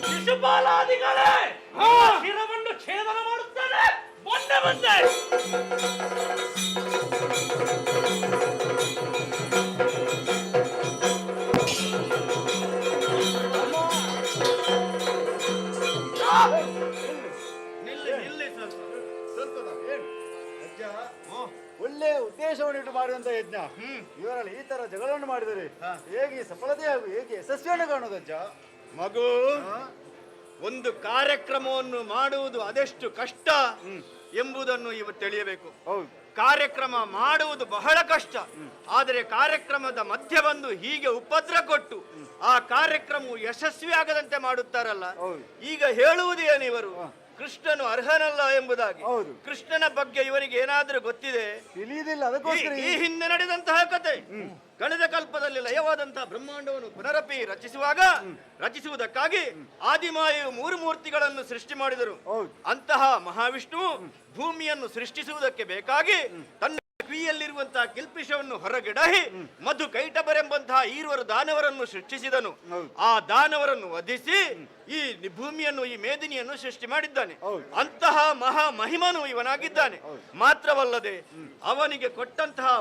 Speaker 4: ಶಿಶುಪಾಲಾದಿಗಳೇ, ಶಿರವನ್ನು ಛೇದನ ಮಾಡುತ್ತಾನೆ. ಬಂದೆ ಬಂದೆ.
Speaker 2: ಒಳ್ಳೆ ಉದ್ದೇಶವನ್ನು ಮಾಡಿದಂತ ಯಜ್ಞ. ಇವರಲ್ಲಿ ಈ ತರ ಜಗಳವನ್ನು ಮಾಡಿದರೆ ಹೇಗೆ ಸಫಲತೆ ಹಾಗೂ ಹೇಗೆ ಯಶಸ್ವಿಯನ್ನು ಕಾಣುವುದು ಅಜ್ಜ?
Speaker 1: ಮಗು, ಒಂದು ಕಾರ್ಯಕ್ರಮವನ್ನು ಮಾಡುವುದು ಅದೆಷ್ಟು ಕಷ್ಟ ಎಂಬುದನ್ನು ಇವು ತಿಳಿಯಬೇಕು. ಕಾರ್ಯಕ್ರಮ ಮಾಡುವುದು ಬಹಳ ಕಷ್ಟ, ಆದರೆ ಕಾರ್ಯಕ್ರಮದ ಮಧ್ಯೆ ಬಂದು ಹೀಗೆ ಉಪದ್ರ ಕೊಟ್ಟು ಆ ಕಾರ್ಯಕ್ರಮವು ಯಶಸ್ವಿ ಆಗದಂತೆ ಮಾಡುತ್ತಾರಲ್ಲ. ಈಗ ಹೇಳುವುದೇನು ಇವರು? ಕೃಷ್ಣನು ಅರ್ಹನಲ್ಲ ಎಂಬುದಾಗಿ. ಕೃಷ್ಣನ ಬಗ್ಗೆ ಇವರಿಗೆ ಏನಾದ್ರೂ ಗೊತ್ತಿದೆ?
Speaker 2: ತಿಳಿಯುವುದಿಲ್ಲ. ಅದಕ್ಕೋಸ್ಕರ
Speaker 1: ಈ ಹಿಂದೆ ನಡೆದಂತಹ ಕತೆ, ಕಳೆದ ಕಲ್ಪದಲ್ಲಿ ಲಯವಾದಂತಹ ಬ್ರಹ್ಮಾಂಡವನ್ನು ಪುನರಪಿ ರಚಿಸುವುದಕ್ಕಾಗಿ ಆದಿಮಾಯು 3 ಮೂರ್ತಿಗಳನ್ನು ಸೃಷ್ಟಿ ಮಾಡಿದರು. ಅಂತಹ ಮಹಾವಿಷ್ಣುವು ಭೂಮಿಯನ್ನು ಸೃಷ್ಟಿಸುವುದಕ್ಕೆ ಬೇಕಾಗಿ ತನ್ನ ಕಿವಿಯಲ್ಲಿರುವಂತಹ ಕಿಲ್ಪಿಷವನ್ನು ಹೊರಗಿಡಹಿ ಮಧು ಕೈಟಬರೆಂಬಂತಹ ಈರುವರು ದಾನವರನ್ನು ಸೃಷ್ಟಿಸಿದನು. ಆ ದಾನವರನ್ನು ವಧಿಸಿ ಈ ಭೂಮಿಯನ್ನು, ಈ ಮೇದಿನಿಯನ್ನು ಸೃಷ್ಟಿ ಮಾಡಿದ್ದಾನೆ. ಅಂತಹ ಮಹಾ ಮಹಿಮನು ಇವನಾಗಿದ್ದಾನೆ. ಮಾತ್ರವಲ್ಲದೆ ಅವನಿಗೆ ಕೊಟ್ಟಂತಹ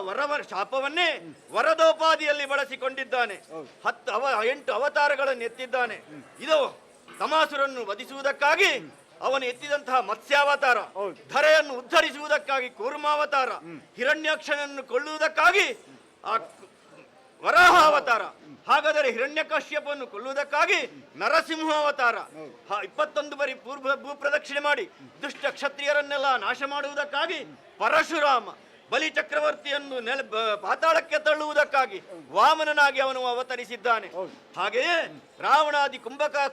Speaker 1: ಶಾಪವನ್ನೇ ವರದೋಪಾದಿಯಲ್ಲಿ ಬಳಸಿಕೊಂಡಿದ್ದಾನೆ. 8 ಅವತಾರಗಳನ್ನು ಎತ್ತಿದ್ದಾನೆ. ಇದು ತಮಾಸುರನ್ನು ವಧಿಸುವುದಕ್ಕಾಗಿ ಅವನು ಎತ್ತಿದಂತಹ ಮತ್ಸ್ಯಾವತಾರ, ಧರೆಯನ್ನು ಉದ್ಧರಿಸುವುದಕ್ಕಾಗಿ ಕೂರ್ಮಾವತಾರ, ಹಿರಣ್ಯಾಕ್ಷನನ್ನು ಕೊಳ್ಳುವುದಕ್ಕಾಗಿ ಆ ವರಾಹ ಅವತಾರ, ಹಾಗಾದರೆ ಹಿರಣ್ಯಕಶ್ಯಪನ್ನು ಕೊಲ್ಲುವುದಕ್ಕಾಗಿ ನರಸಿಂಹಾವತಾರ, 21 ಬಾರಿ ಭೂಪ್ರದಕ್ಷಿಣೆ ಮಾಡಿ ದುಷ್ಟ ಕ್ಷತ್ರಿಯರನ್ನೆಲ್ಲ ನಾಶ ಮಾಡುವುದಕ್ಕಾಗಿ ಪರಶುರಾಮ, ಬಲಿ ಚಕ್ರವರ್ತಿಯನ್ನು ಪಾತಾಳಕ್ಕೆ ತಳ್ಳುವುದಕ್ಕಾಗಿ ವಾಮನನಾಗಿ ಅವನು ಅವತರಿಸಿದ್ದಾನೆ. ಹಾಗೆಯೇ ರಾವಣಾದಿ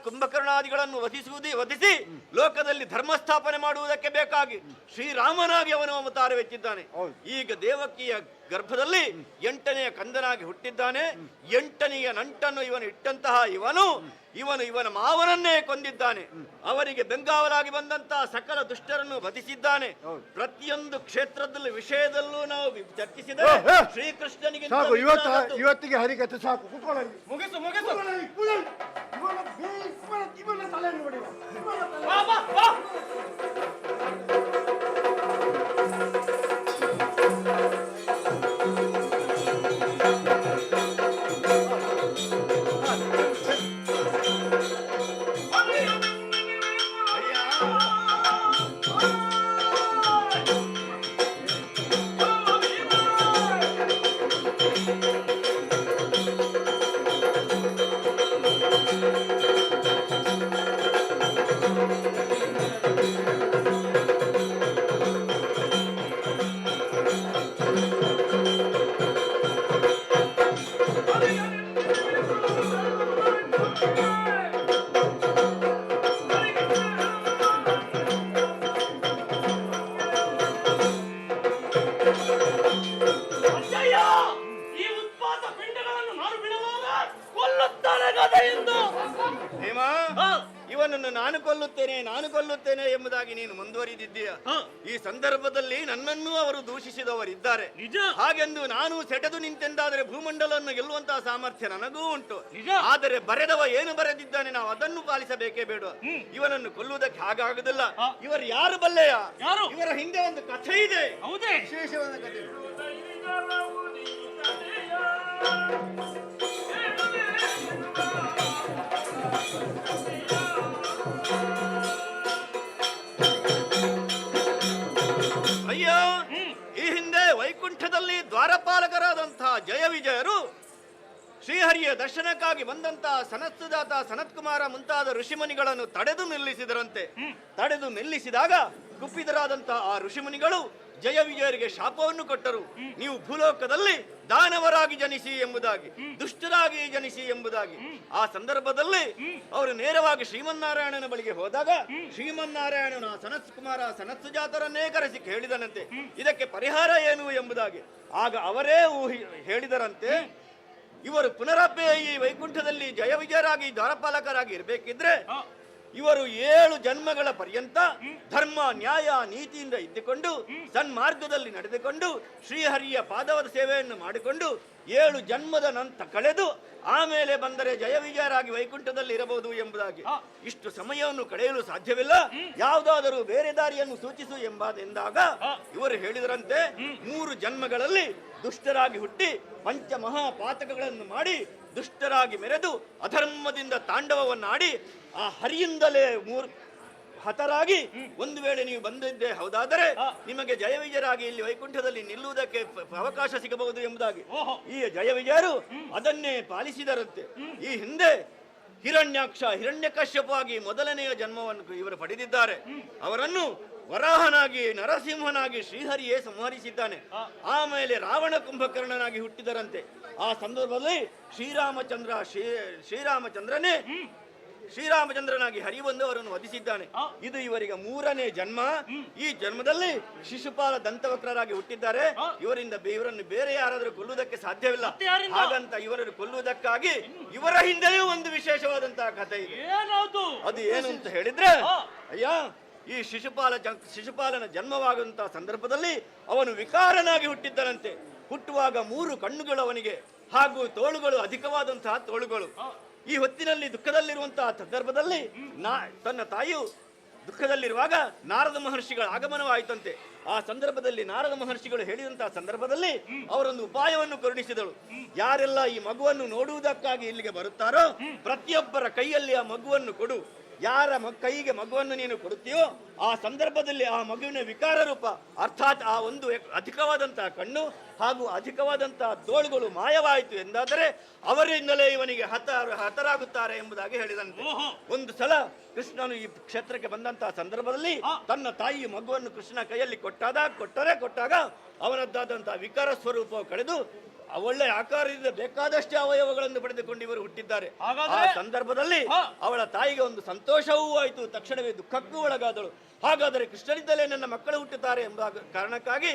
Speaker 1: ಕುಂಭಕರ್ಣಾದಿಗಳನ್ನು ವಧಿಸಿ ಲೋಕದಲ್ಲಿ ಧರ್ಮಸ್ಥಾಪನೆ ಮಾಡುವುದಕ್ಕೆ ಬೇಕಾಗಿ ಶ್ರೀರಾಮನಾಗಿ ಅವನು ಅವತಾರವೆತ್ತಿದ್ದಾನೆ. ಈಗ ದೇವಕಿಯ ಗರ್ಭದಲ್ಲಿ 8ನೆಯ ಕಂದನಾಗಿ ಹುಟ್ಟಿದ್ದಾನೆ. 8ನೆಯ ನಂಟನ್ನು ಇವನು ಇಟ್ಟಂತಹ ಇವನ ಮಾವನನ್ನೇ ಕೊಂದಿದ್ದಾನೆ. ಅವರಿಗೆ ಬೆಂಗಾವಲಾಗಿ ಬಂದಂತಹ ಸಕಲ ದುಷ್ಟರನ್ನು ವಧಿಸಿದ್ದಾನೆ. ಪ್ರತಿಯೊಂದು ಕ್ಷೇತ್ರದಲ್ಲಿ ವಿಷಯದಲ್ಲೂ ನಾವು ಚರ್ಚಿಸಿದರೆ ಶ್ರೀಕೃಷ್ಣನಿಗೆ
Speaker 2: ಇವತ್ತಿಗೆ ಹರಿಕತೆ ಸಾಕು.
Speaker 5: ಮುಗಿಸು
Speaker 2: ಇವನ ತಲೆ ನೋಡಿ.
Speaker 5: ಬಾ, ಬಾ, ಬಾ.
Speaker 1: ಇವನನ್ನು ನಾನು ಕೊಲ್ಲುತ್ತೇನೆ ಎಂಬುದಾಗಿ ನೀನು ಮುಂದುವರಿದಿದ್ದೀಯ. ಈ ಸಂದರ್ಭದಲ್ಲಿ ನನ್ನನ್ನೂ ಅವರು ದೂಷಿಸಿದವರಿದ್ದಾರೆ. ಹಾಗೆಂದು ನಾನು ಸೆಟೆದು ನಿಂತೆಂದಾದರೆ ಭೂಮಂಡಲವನ್ನು ಗೆಲ್ಲುವಂತಹ ಸಾಮರ್ಥ್ಯ ನನಗೂ ಉಂಟು. ಆದರೆ ಬರೆದವ ಏನು ಬರೆದಿದ್ದಾನೆ ನಾವು ಅದನ್ನು ಪಾಲಿಸಬೇಕೇ ಬೇಡ. ಇವನನ್ನು ಕೊಲ್ಲುವುದಕ್ಕೆ ಹಾಗಾಗುದಿಲ್ಲ. ಇವರು ಯಾರು ಬಲ್ಲೆಯ? ಇವರ ಹಿಂದೆ ಒಂದು ಕಥೆ ಇದೆ, ವಿಶೇಷವಾದ ಕಥೆ. ಅಯ್ಯೋ, ಈ ಹಿಂದೆ ವೈಕುಂಠದಲ್ಲಿ ದ್ವಾರಪಾಲಕರಾದಂತಹ ಜಯ ವಿಜಯರು ಶ್ರೀಹರಿಯ ದರ್ಶನಕ್ಕಾಗಿ ಬಂದಂತಹ ಸನತ್ಸುಜಾತ, ಸನತ್ಕುಮಾರ ಮುಂತಾದ ಋಷಿಮುನಿಗಳನ್ನು ತಡೆದು ನಿಲ್ಲಿಸಿದರಂತೆ. ತಡೆದು ನಿಲ್ಲಿಸಿದಾಗ ಕುಪಿತರಾದಂತಹ ಆ ಋಷಿಮುನಿಗಳು ಜಯ ವಿಜಯರಿಗೆ ಶಾಪವನ್ನು ಕೊಟ್ಟರು. ನೀವು ಭೂಲೋಕದಲ್ಲಿ ದಾನವರಾಗಿ ಜನಿಸಿ ಎಂಬುದಾಗಿ, ದುಷ್ಟರಾಗಿ ಜನಿಸಿ ಎಂಬುದಾಗಿ. ಆ ಸಂದರ್ಭದಲ್ಲಿ ಅವರು ನೇರವಾಗಿ ಶ್ರೀಮನ್ನಾರಾಯಣನ ಬಳಿಗೆ ಹೋದಾಗ ಶ್ರೀಮನ್ನಾರಾಯಣನ ಸನತ್ಕುಮಾರ, ಸನತ್ಸುಜಾತರನ್ನೇ ಕರೆಸಿ ಕೇಳಿದನಂತೆ, ಇದಕ್ಕೆ ಪರಿಹಾರ ಏನು ಎಂಬುದಾಗಿ. ಆಗ ಅವರೇ ಹೇಳಿದರಂತೆ, ಇವರು ಪುನರಪ್ಪೆ ಈ ವೈಕುಂಠದಲ್ಲಿ ಜಯ ವಿಜಯರಾಗಿ ದ್ವಾರಪಾಲಕರಾಗಿ ಇರಬೇಕಿದ್ರೆ ಇವರು 7 ಜನ್ಮಗಳ ಪರ್ಯಂತ ಧರ್ಮ, ನ್ಯಾಯ, ನೀತಿಯಿಂದ ಇದ್ದುಕೊಂಡು ಸನ್ಮಾರ್ಗದಲ್ಲಿ ನಡೆದುಕೊಂಡು ಶ್ರೀಹರಿಯ ಪಾದವದ ಸೇವೆಯನ್ನು ಮಾಡಿಕೊಂಡು 7 ಜನ್ಮದ ನಂತರ ಕಳೆದು ಆಮೇಲೆ ಬಂದರೆ ಜಯ ವಿಜಯರಾಗಿ ವೈಕುಂಠದಲ್ಲಿ ಇರಬಹುದು ಎಂಬುದಾಗಿ. ಇಷ್ಟು ಸಮಯವನ್ನು ಕಳೆಯಲು ಸಾಧ್ಯವಿಲ್ಲ, ಯಾವುದಾದರೂ ಬೇರೆ ದಾರಿಯನ್ನು ಸೂಚಿಸು ಎಂದಾಗ ಇವರು ಹೇಳಿದರಂತೆ, 3 ಜನ್ಮಗಳಲ್ಲಿ ದುಷ್ಟರಾಗಿ ಹುಟ್ಟಿ ಪಂಚಮಹಾಪಾತಕಗಳನ್ನು ಮಾಡಿ ದುಷ್ಟರಾಗಿ ಮೆರೆದು ಅಧರ್ಮದಿಂದ ತಾಂಡವವನ್ನಾಡಿ ಆ ಹರಿಯಿಂದಲೇ ಹತರಾಗಿ ಒಂದು ವೇಳೆ ನೀವು ಬಂದಿದ್ದೇ ಹೌದಾದರೆ ನಿಮಗೆ ಜಯ ವಿಜಯರಾಗಿ ಇಲ್ಲಿ ವೈಕುಂಠದಲ್ಲಿ ನಿಲ್ಲುವುದಕ್ಕೆ ಅವಕಾಶ ಸಿಗಬಹುದು ಎಂಬುದಾಗಿ ಈ ಜಯ ವಿಜಯರು ಅದನ್ನೇ ಪಾಲಿಸಿದರಂತೆ. ಈ ಹಿಂದೆ ಹಿರಣ್ಯಕಶ್ಯಪವಾಗಿ ಮೊದಲನೆಯ ಜನ್ಮವನ್ನು ಇವರು ಪಡೆದಿದ್ದಾರೆ. ಅವರನ್ನು ವರಾಹನಾಗಿ, ನರಸಿಂಹನಾಗಿ ಶ್ರೀಹರಿಯೇ ಸಂಹರಿಸಿದ್ದಾನೆ. ಆಮೇಲೆ ರಾವಣ ಕುಂಭಕರ್ಣನಾಗಿ ಹುಟ್ಟಿದರಂತೆ. ಆ ಸಂದರ್ಭದಲ್ಲಿ ಶ್ರೀರಾಮಚಂದ್ರನಾಗಿ ಹರಿಬಂದು ಅವರನ್ನು ವಧಿಸಿದ್ದಾನೆ. ಇದು ಇವರಿಗೆ 3ನೇ ಜನ್ಮ. ಈ ಜನ್ಮದಲ್ಲಿ ಶಿಶುಪಾಲ ದಂತವಕ್ರರಾಗಿ ಹುಟ್ಟಿದ್ದಾರೆ. ಇವರನ್ನು ಬೇರೆ ಯಾರಾದರೂ ಕೊಲ್ಲುವುದಕ್ಕೆ ಸಾಧ್ಯವಿಲ್ಲ. ಹಾಗಂತ ಇವರನ್ನು ಕೊಲ್ಲುವುದಕ್ಕಾಗಿ ಇವರ ಹಿಂದೆಯೂ ಒಂದು ವಿಶೇಷವಾದಂತಹ ಕಥೆ ಇದೆ. ಅದು ಏನು ಅಂತ ಹೇಳಿದ್ರೆ, ಅಯ್ಯ, ಈ ಶಿಶುಪಾಲನ ಜನ್ಮವಾಗುವಂತಹ ಸಂದರ್ಭದಲ್ಲಿ ಅವನು ವಿಕಾರನಾಗಿ ಹುಟ್ಟಿದ್ದನಂತೆ. ಹುಟ್ಟುವಾಗ 3 ಕಣ್ಣುಗಳು ಅವನಿಗೆ, ಹಾಗೂ ತೋಳುಗಳು, ಅಧಿಕವಾದಂತಹ ತೋಳುಗಳು. ಈ ಹೊತ್ತಿನಲ್ಲಿ ದುಃಖದಲ್ಲಿರುವಂತಹ ಸಂದರ್ಭದಲ್ಲಿ ತನ್ನ ತಾಯಿಯು ದುಃಖದಲ್ಲಿರುವಾಗ ನಾರದ ಮಹರ್ಷಿಗಳ ಆಗಮನವಾಯಿತಂತೆ. ಆ ಸಂದರ್ಭದಲ್ಲಿ ನಾರದ ಮಹರ್ಷಿಗಳು ಹೇಳಿದಂತಹ ಸಂದರ್ಭದಲ್ಲಿ ಅವರೊಂದು ಉಪಾಯವನ್ನು ಕರುಣಿಸಿದಳು. ಯಾರೆಲ್ಲ ಈ ಮಗುವನ್ನು ನೋಡುವುದಕ್ಕಾಗಿ ಇಲ್ಲಿಗೆ ಬರುತ್ತಾರೋ ಪ್ರತಿಯೊಬ್ಬರ ಕೈಯಲ್ಲಿ ಆ ಮಗುವನ್ನು ಕೊಡು. ಯಾರ ಕೈಗೆ ಮಗುವನ್ನು ನೀನು ಕೊಡುತ್ತೀಯೋ ಆ ಸಂದರ್ಭದಲ್ಲಿ ಆ ಮಗುವಿನ ವಿಕಾರ ರೂಪ, ಅರ್ಥಾತ್ ಆ ಒಂದು ಅಧಿಕವಾದಂತಹ ಕಣ್ಣು ಹಾಗೂ ಅಧಿಕವಾದಂತಹ ತೋಳುಗಳು ಮಾಯವಾಯಿತು ಎಂದಾದರೆ ಅವರಿಂದಲೇ ಇವನಿಗೆ ಹತರಾಗುತ್ತಾರೆ ಎಂಬುದಾಗಿ ಹೇಳಿದಂತೆ. ಒಂದು ಸಲ ಕೃಷ್ಣನು ಈ ಕ್ಷೇತ್ರಕ್ಕೆ ಬಂದಂತಹ ಸಂದರ್ಭದಲ್ಲಿ ತನ್ನ ತಾಯಿ ಮಗುವನ್ನು ಕೃಷ್ಣ ಕೈಯಲ್ಲಿ ಕೊಟ್ಟಾಗ ಅವನದ್ದಾದಂತಹ ವಿಕಾರ ಸ್ವರೂಪವು ಕಳೆದು ಒಳ್ಳೆ ಆಕಾರದಿಂದ ಬೇಕಾದಷ್ಟೇ ಅವಯವಗಳನ್ನು ಪಡೆದುಕೊಂಡು ಇವರು ಹುಟ್ಟಿದ್ದಾರೆ. ಆ ಸಂದರ್ಭದಲ್ಲಿ ಅವಳ ತಾಯಿಗೆ ಒಂದು ಸಂತೋಷವೂ ಆಯಿತು, ತಕ್ಷಣವೇ ದುಃಖಕ್ಕೂ ಒಳಗಾದಳು. ಹಾಗಾದರೆ ಕೃಷ್ಣನಿಂದಲೇ ನನ್ನ ಮಕ್ಕಳು ಹುಟ್ಟುತ್ತಾರೆ ಎಂಬ ಕಾರಣಕ್ಕಾಗಿ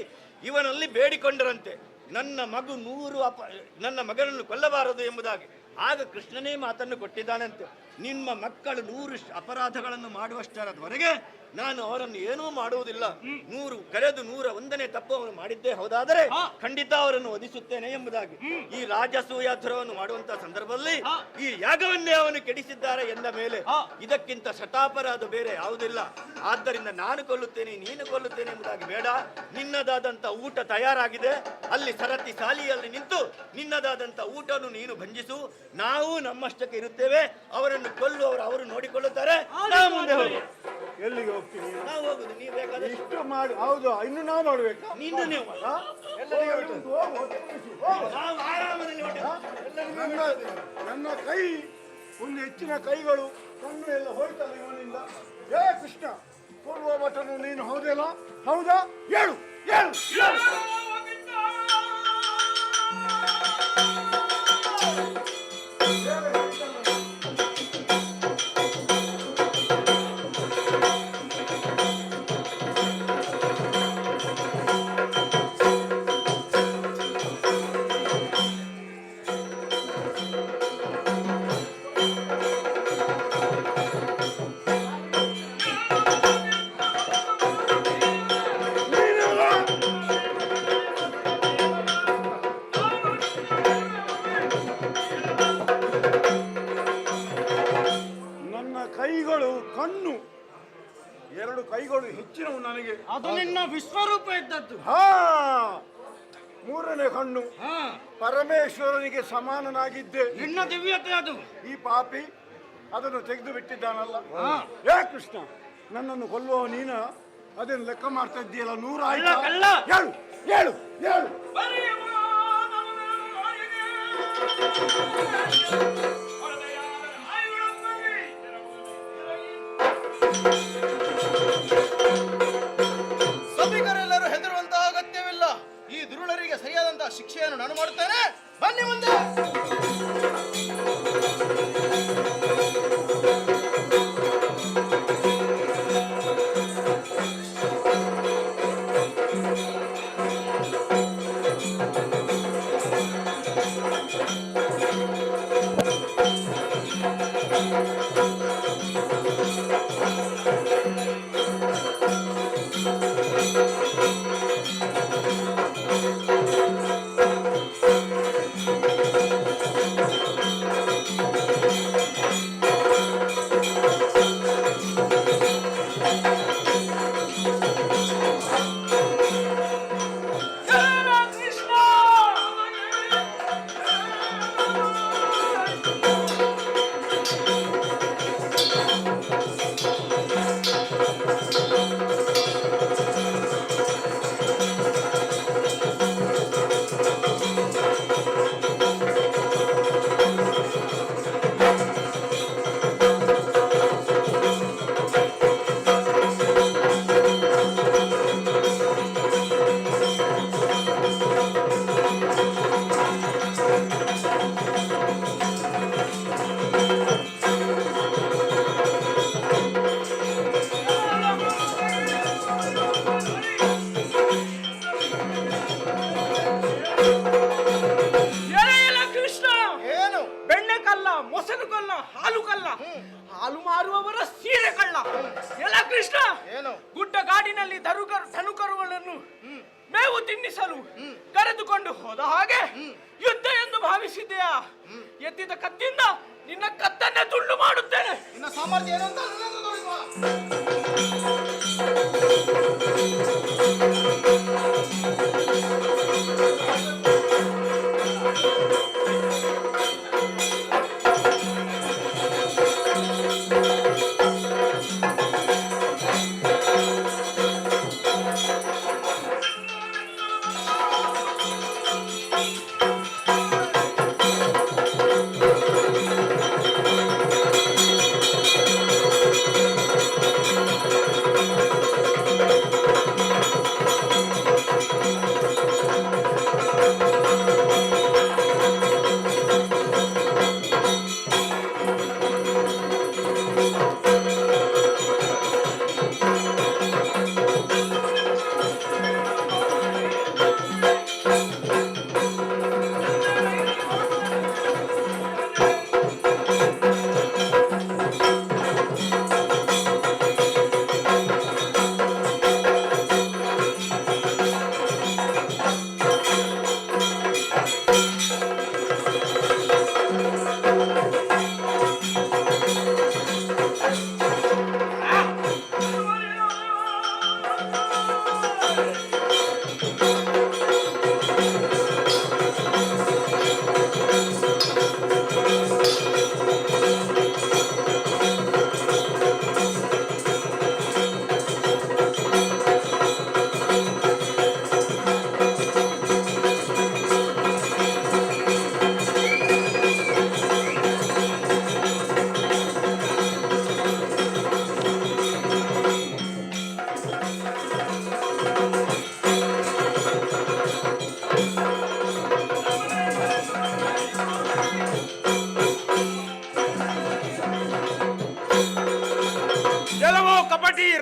Speaker 1: ಇವನಲ್ಲಿ ಬೇಡಿಕೊಂಡರಂತೆ, ನನ್ನ ಮಗನನ್ನು ಕೊಲ್ಲಬಾರದು ಎಂಬುದಾಗಿ. ಆಗ ಕೃಷ್ಣನೇ ಮಾತನ್ನು ಕೊಟ್ಟಿದ್ದಾನಂತೆ, ನಿಮ್ಮ ಮಕ್ಕಳು 100 ಅಪರಾಧಗಳನ್ನು ಮಾಡುವಷ್ಟರವರೆಗೆ ನಾನು ಅವರನ್ನು ಏನೂ ಮಾಡುವುದಿಲ್ಲ. 101ನೇ ತಪ್ಪು ಅವನು ಮಾಡಿದ್ದೇ ಹೌದಾದರೆ ಖಂಡಿತ ಅವರನ್ನು ವಧಿಸುತ್ತೇನೆ ಎಂಬುದಾಗಿ. ಈ ರಾಜಸೂಯಾಧುರವನ್ನು ಮಾಡುವಂತಹ ಸಂದರ್ಭದಲ್ಲಿ ಈ ಯಾಗವನ್ನೇ ಅವನು ಕೆಡಿಸಿದ್ದಾರೆ ಎಂದ ಮೇಲೆ ಇದಕ್ಕಿಂತ ಶತಾಪರಾಧ ಬೇರೆ ಯಾವುದಿಲ್ಲ. ಆದ್ದರಿಂದ ನಾನು ಕೊಲ್ಲುತ್ತೇನೆ, ನೀನು ಕೊಲ್ಲುತ್ತೇನೆ ಎಂಬುದಾಗಿ ಬೇಡ. ನಿನ್ನದಾದಂತ ಊಟ ತಯಾರಾಗಿದೆ, ಅಲ್ಲಿ ಸರತಿ ಸಾಲಿಯಲ್ಲಿ ನಿಂತು ನಿನ್ನದಾದಂತ ಊಟವನ್ನು ನೀನು ಭಂಜಿಸು. ನಾವು ನಮ್ಮಷ್ಟಕ್ಕೆ ಇರುತ್ತೇವೆ, ಅವರನ್ನು ಕೊಲ್ಲುವವರು ಅವರು ನೋಡಿಕೊಳ್ಳುತ್ತಾರೆ. ನಾವು ಮುಂದೆ ಹೋಗಿ
Speaker 2: ಎಲ್ಲಿಗೆ ಹೋಗ್ತೀನಿ?
Speaker 1: ನಾವು ಹೋಗುದು, ನೀವು ಬೇಕಾದ್ರೆ
Speaker 2: ಇಷ್ಟು ಮಾಡಿ. ಹೌದು, ಇನ್ನು ನಾವು ಮಾಡ್ಬೇಕಾ?
Speaker 1: ನಿನ್ನ ನೀವು ನಾವು ಆರಾಮದಲ್ಲಿ
Speaker 2: ನನ್ನ ಕೈ ಒಂದು ಹೆಚ್ಚಿನ ಕೈಗಳು, ಕಣ್ಣು ಎಲ್ಲ ಹೋಯ್ತಲ್ಲ ಇವನಿಂದ. ಏ ಕೃಷ್ಣ, ಕೊಲ್ಲುವ ಭಟನು ನೀನು ಹೌದಲ್ಲ? ಹೌದಾ? ಹೇಳು ಹೇಳು. ಕೈಗಳು, ಕಣ್ಣು, 2 ಕೈಗಳು ಹೆಚ್ಚಿನವು ನನಗೆ.
Speaker 5: ಅದು ನಿನ್ನ ವಿಶ್ವರೂಪ ಇದ್ದದ್ದು.
Speaker 2: ಹಾ, 3ನೇ ಕಣ್ಣು ಪರಮೇಶ್ವರನಿಗೆ ಸಮಾನನಾಗಿದ್ದೆ.
Speaker 5: ನಿನ್ನ ದಿವ್ಯತೆ ಅದು.
Speaker 2: ಈ ಪಾಪಿ ಅದನ್ನು ತೆಗೆದು ಬಿಟ್ಟಿದ್ದಾನಲ್ಲ. ಏ ಕೃಷ್ಣ, ನನ್ನನ್ನು ಕೊಲ್ಲುವ ನೀನು ಅದನ್ನು ಲೆಕ್ಕ ಮಾಡ್ತಾ ಇದ್ದೀಯಲ್ಲ. 100 ಆಯ್ತು. ಹೇಳು ಹೇಳು ಹೇಳು.
Speaker 6: ಸಭಿಕರೆಲ್ಲರೂ ಹೆದರುವಂತಹ ಅಗತ್ಯವಿಲ್ಲ. ಈ ದುರುಳರಿಗೆ ಸರಿಯಾದಂತಹ ಶಿಕ್ಷೆಯನ್ನು ನಾನು ಮಾಡುತ್ತೇನೆ. ಬನ್ನಿ ಮುಂದೆ.
Speaker 3: ಕಲ್ಲ, ಹಾಲು ಕಲ್ಲ, ಹಾಲು ಮಾರುವವರ ಸೀರೆ ಕಳ್ಳ. ಎಲ್ಲ ಕೃಷ್ಣ,
Speaker 6: ಏನು?
Speaker 3: ಗುಡ್ಡ ಗಾಡಿನಲ್ಲಿ ಧನುಕರುಗಳನ್ನು ಮೇವು ತಿನ್ನಿಸಲು ಕರೆದುಕೊಂಡು ಹೋದ ಹಾಗೆ ಯುದ್ಧ ಎಂದು ಭಾವಿಸಿದೆಯಾ? ಎತ್ತಿದ ಕತ್ತಿಂದ ನಿನ್ನ ಕತ್ತನ್ನೇ ತುಂಡು ಮಾಡುತ್ತೇನೆ.
Speaker 6: ನಿನ್ನ ಸಾಮರ್ಥ್ಯ ಏನು ಅಂತ ನನ್ನನ್ನು ತೋರಿಸುವ.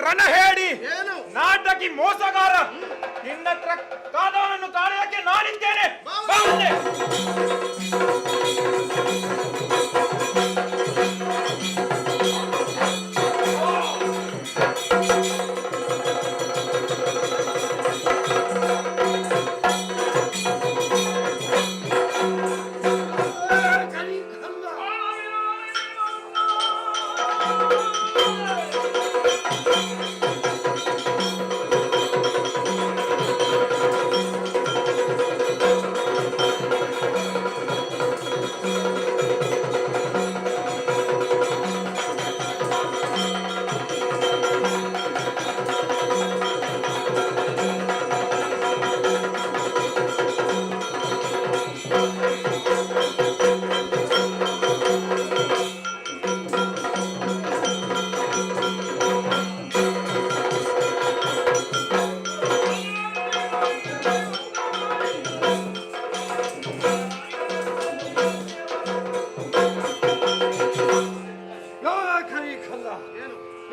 Speaker 5: ರಣಹೇಡಿ,
Speaker 6: ಏನು?
Speaker 5: ನಾಟಕಿ, ಮೋಸಗಾರ, ನಿನ್ನತ್ರ ಕಾದವನನ್ನು ಕಾಣಲಿಕ್ಕೆ ನಾನಿದ್ದೇನೆ. ಬಾ ಮುಂದೆ.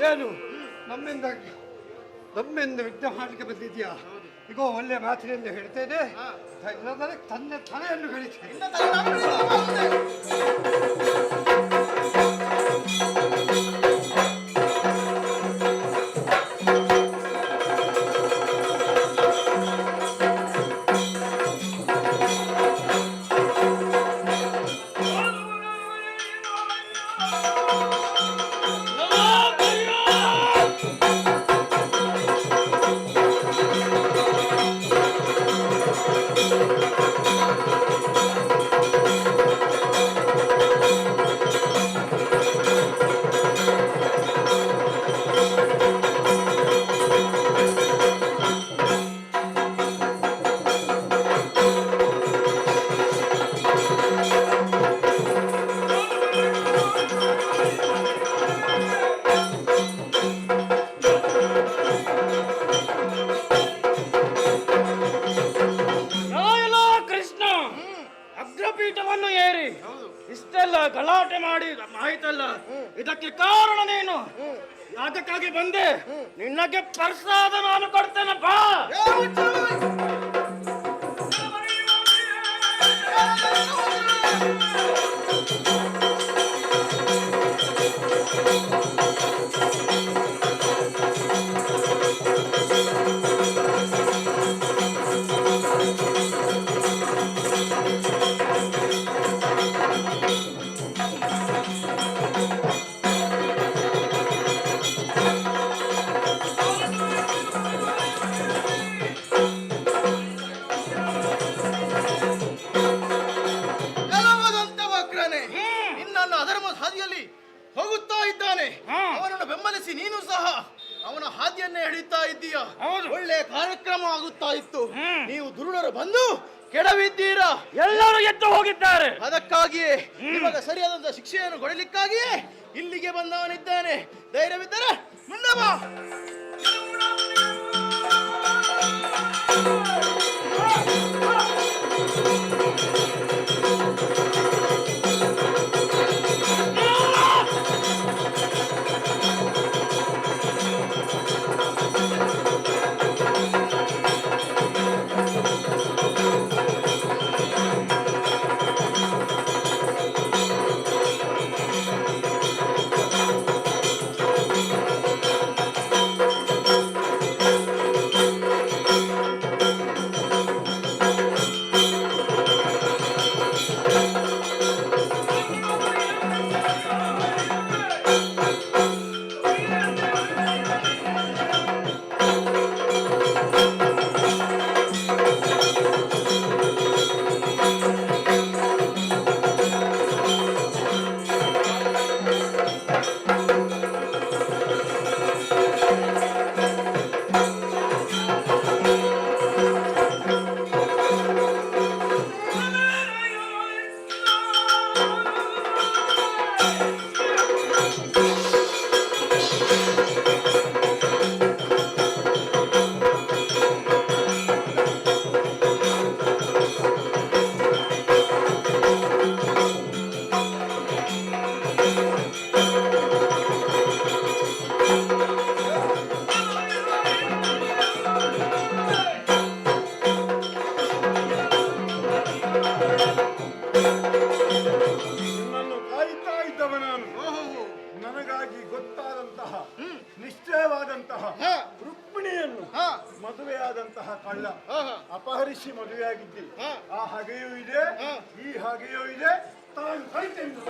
Speaker 2: ಏನು ನಮ್ಮಿಂದ ವಿಘ್ನ ಮಾಡಲಿಕ್ಕೆ ಬಂದಿದ್ಯಾ? ಈಗ ಒಳ್ಳೆ ಮಾತಿನಿಂದ ಹೇಳ್ತೇನೆ, ಇಲ್ಲದ್ರೆ ತನ್ನ ತಲೆಯನ್ನು ಕಳಿತೇನೆ.
Speaker 6: ನಿನ್ನ ತಲೆ ನಾನು ಕಡಿಯುವುದಿಲ್ಲ, ಮುಂದೆ.
Speaker 5: ಅಗ್ರಪೀಠವನ್ನು ಏರಿ ಇಷ್ಟೆಲ್ಲ ಗಲಾಟೆ ಮಾಡಿ ಆಯ್ತಲ್ಲ, ಇದಕ್ಕೆ ಕಾರಣ ನೀನು. ಅದಕ್ಕಾಗಿ ಬಂದೆ, ನಿನ್ನಗೆ ಪ್ರಸಾದ ನಾನು ಕೊಡ್ತೇನೆ, ಬಾ.
Speaker 6: ಇದ್ದಾನೆ. ಅವನನ್ನು ಬೆಂಬಲಿಸಿ ನೀನು ಸಹ ಅವನ ಹಾದಿಯನ್ನೇ ಹಿಡಿತಾ ಇದ್ದೀಯ. ಒಳ್ಳೆ ಕಾರ್ಯಕ್ರಮ ಆಗುತ್ತಾ ಇತ್ತು. ನೀವು ದುರುಳರು ಬಂದು ಕೆಡವಿದ್ದೀರಾ.
Speaker 5: ಎಲ್ಲರೂ ಎದ್ದು ಹೋಗಿದ್ದಾರೆ.
Speaker 6: ಅದಕ್ಕಾಗಿಯೇ ನಿಮಗೆ ಸರಿಯಾದಂತ ಶಿಕ್ಷೆಯನ್ನು ಕೊಡಲಿಕ್ಕಾಗಿಯೇ ಇಲ್ಲಿಗೆ ಬಂದವನಿದ್ದಾನೆ. ಧೈರ್ಯವಿದ್ದರೆ ಮುಂದೆ ಬಾ.
Speaker 2: ನಿನ್ನನ್ನು ಕಾಯ್ತಾ ಇದ್ದವ ನಾನು. ನನಗಾಗಿ ಗೊತ್ತಾದಂತಹ ನಿಶ್ಚಯವಾದಂತಹ ರುಕ್ಮಿಣಿಯನ್ನು ಮದುವೆಯಾದಂತಹ ಕಳ್ಳ ಅಪಹರಿಸಿ ಮದುವೆಯಾಗಿದ್ದೆ. ಆ ಹಾಗೆಯೂ ಇದೆ, ಈ ಹಾಗೆಯೂ ಇದೆ. ತಾನು ಕಳಿತೆಂದು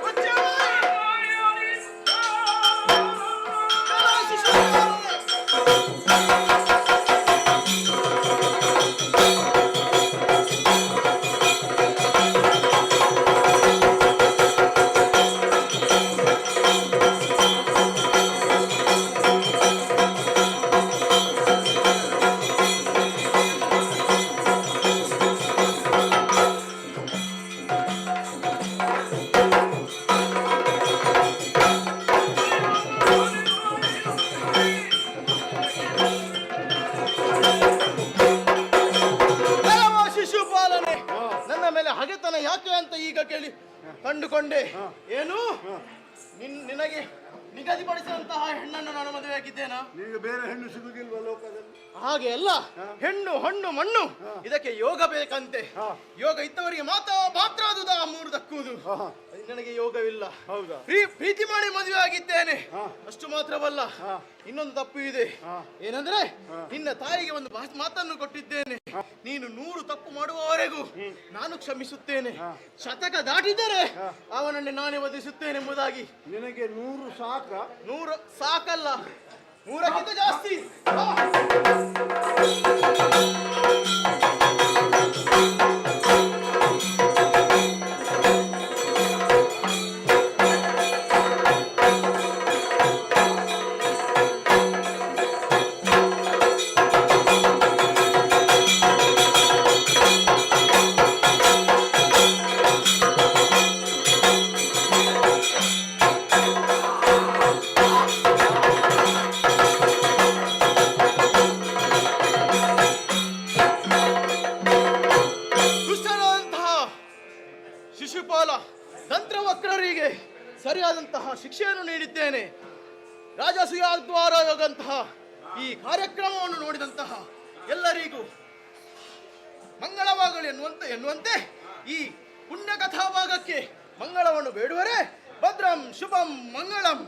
Speaker 6: ಶಿಶುಪಾಲನೆ, ನನ್ನ ಮೇಲೆ ಹಗೆತನ ಯಾಕೆ ಅಂತ ಈಗ ಕೇಳಿ ಕಂಡುಕೊಂಡೆ. ಏನು ನಿನಗೆ ನಿಗದಿಪಡಿಸಿದಂತಹ ಹೆಣ್ಣನ್ನು ನಾನು ಮದುವೆಯಾಗಿದ್ದೇನಾ?
Speaker 2: ನಿಮಗೆ ಬೇರೆ ಹೆಣ್ಣು ಸಿಗುದಿಲ್ವ ಲೋಕದಲ್ಲಿ?
Speaker 6: ಹಾಗೆ ಅಲ್ಲ, ಹೆಣ್ಣು ಹಣ್ಣು ಮಣ್ಣು ಇದಕ್ಕೆ ಯೋಗ ಬೇಕಂತೆ. ಯೋಗ ಇದ್ದವರಿಗೆ ಮಾತ್ರ ಅದು ಆ ಮೂರು ದಕ್ಕುವುದು. ನನಗೆ ಯೋಗವಿಲ್ಲ.
Speaker 2: ಹೌದಾ?
Speaker 6: ಪ್ರೀತಿ ಮಾಡಿ ಮದುವೆ ಆಗಿದ್ದೇನೆ, ಅಷ್ಟು ಮಾತ್ರವಲ್ಲ, ಇನ್ನೊಂದು ತಪ್ಪು ಇದೆ. ಏನಂದ್ರೆ ನಿನ್ನ ತಾಯಿಗೆ ಒಂದು ಮಾತನ್ನು ಕೊಟ್ಟಿದ್ದೇನೆ. ನೀನು 100 ತಪ್ಪು ಮಾಡುವವರೆಗೂ ನಾನು ಕ್ಷಮಿಸುತ್ತೇನೆ. ಶತಕ ದಾಟಿದರೆ ಅವನನ್ನು ನಾನೇ ವಧಿಸುತ್ತೇನೆ ಎಂಬುದಾಗಿ.
Speaker 2: ನಿನಗೆ 100 ಸಾಕ?
Speaker 6: 100 ಸಾಕಲ್ಲ, 100ಕ್ಕಿಂತ ಜಾಸ್ತಿ. ಶಿಶುಪಾಲ ತಂತ್ರವಕ್ರರಿಗೆ ಸರಿಯಾದಂತಹ ಶಿಕ್ಷೆಯನ್ನು ನೀಡಿದ್ದೇನೆ. ರಾಜಸೂಯದ್ವಾರದಂತಹ ಈ ಕಾರ್ಯಕ್ರಮವನ್ನು ನೋಡಿದಂತಹ ಎಲ್ಲರಿಗೂ ಮಂಗಳವಾಗಲಿ ಎನ್ನುವಂತೆ ಈ ಪುಣ್ಯ ಕಥಾ ಭಾಗಕ್ಕೆ ಮಂಗಳವನ್ನು ಬೇಡುವರೆ. ಭದ್ರಂ ಶುಭಂ ಮಂಗಳಂ.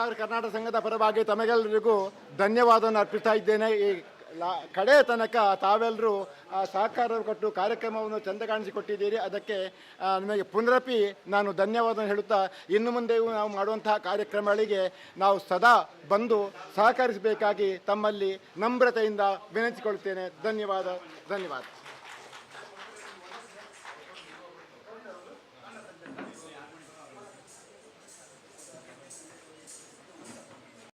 Speaker 2: ಪತ್ರಕರ್ತರ ಕರ್ನಾಟಕ ಸಂಘದ ಪರವಾಗಿ ತಮಗೆಲ್ಲರಿಗೂ ಧನ್ಯವಾದವನ್ನು ಅರ್ಪಿಸ್ತಾ ಇದ್ದೇನೆ. ಈ ಕಡೆ ತನಕ ತಾವೆಲ್ಲರೂ ಸಹಕಾರ ಕೊಟ್ಟು ಕಾರ್ಯಕ್ರಮವನ್ನು ಚೆಂದ ಕಾಣಿಸಿಕೊಟ್ಟಿದ್ದೀರಿ. ಅದಕ್ಕೆ ನಿಮಗೆ ಪುನರಪಿ ನಾನು ಧನ್ಯವಾದ ಹೇಳುತ್ತಾ, ಇನ್ನು ಮುಂದೆಯೂ ನಾವು ಮಾಡುವಂತಹ ಕಾರ್ಯಕ್ರಮಗಳಿಗೆ ನಾವು ಸದಾ ಬಂದು ಸಹಕರಿಸಬೇಕಾಗಿ ತಮ್ಮಲ್ಲಿ ನಮ್ರತೆಯಿಂದ ವಿನಂತಿಸಿಕೊಳ್ತೇನೆ. ಧನ್ಯವಾದ.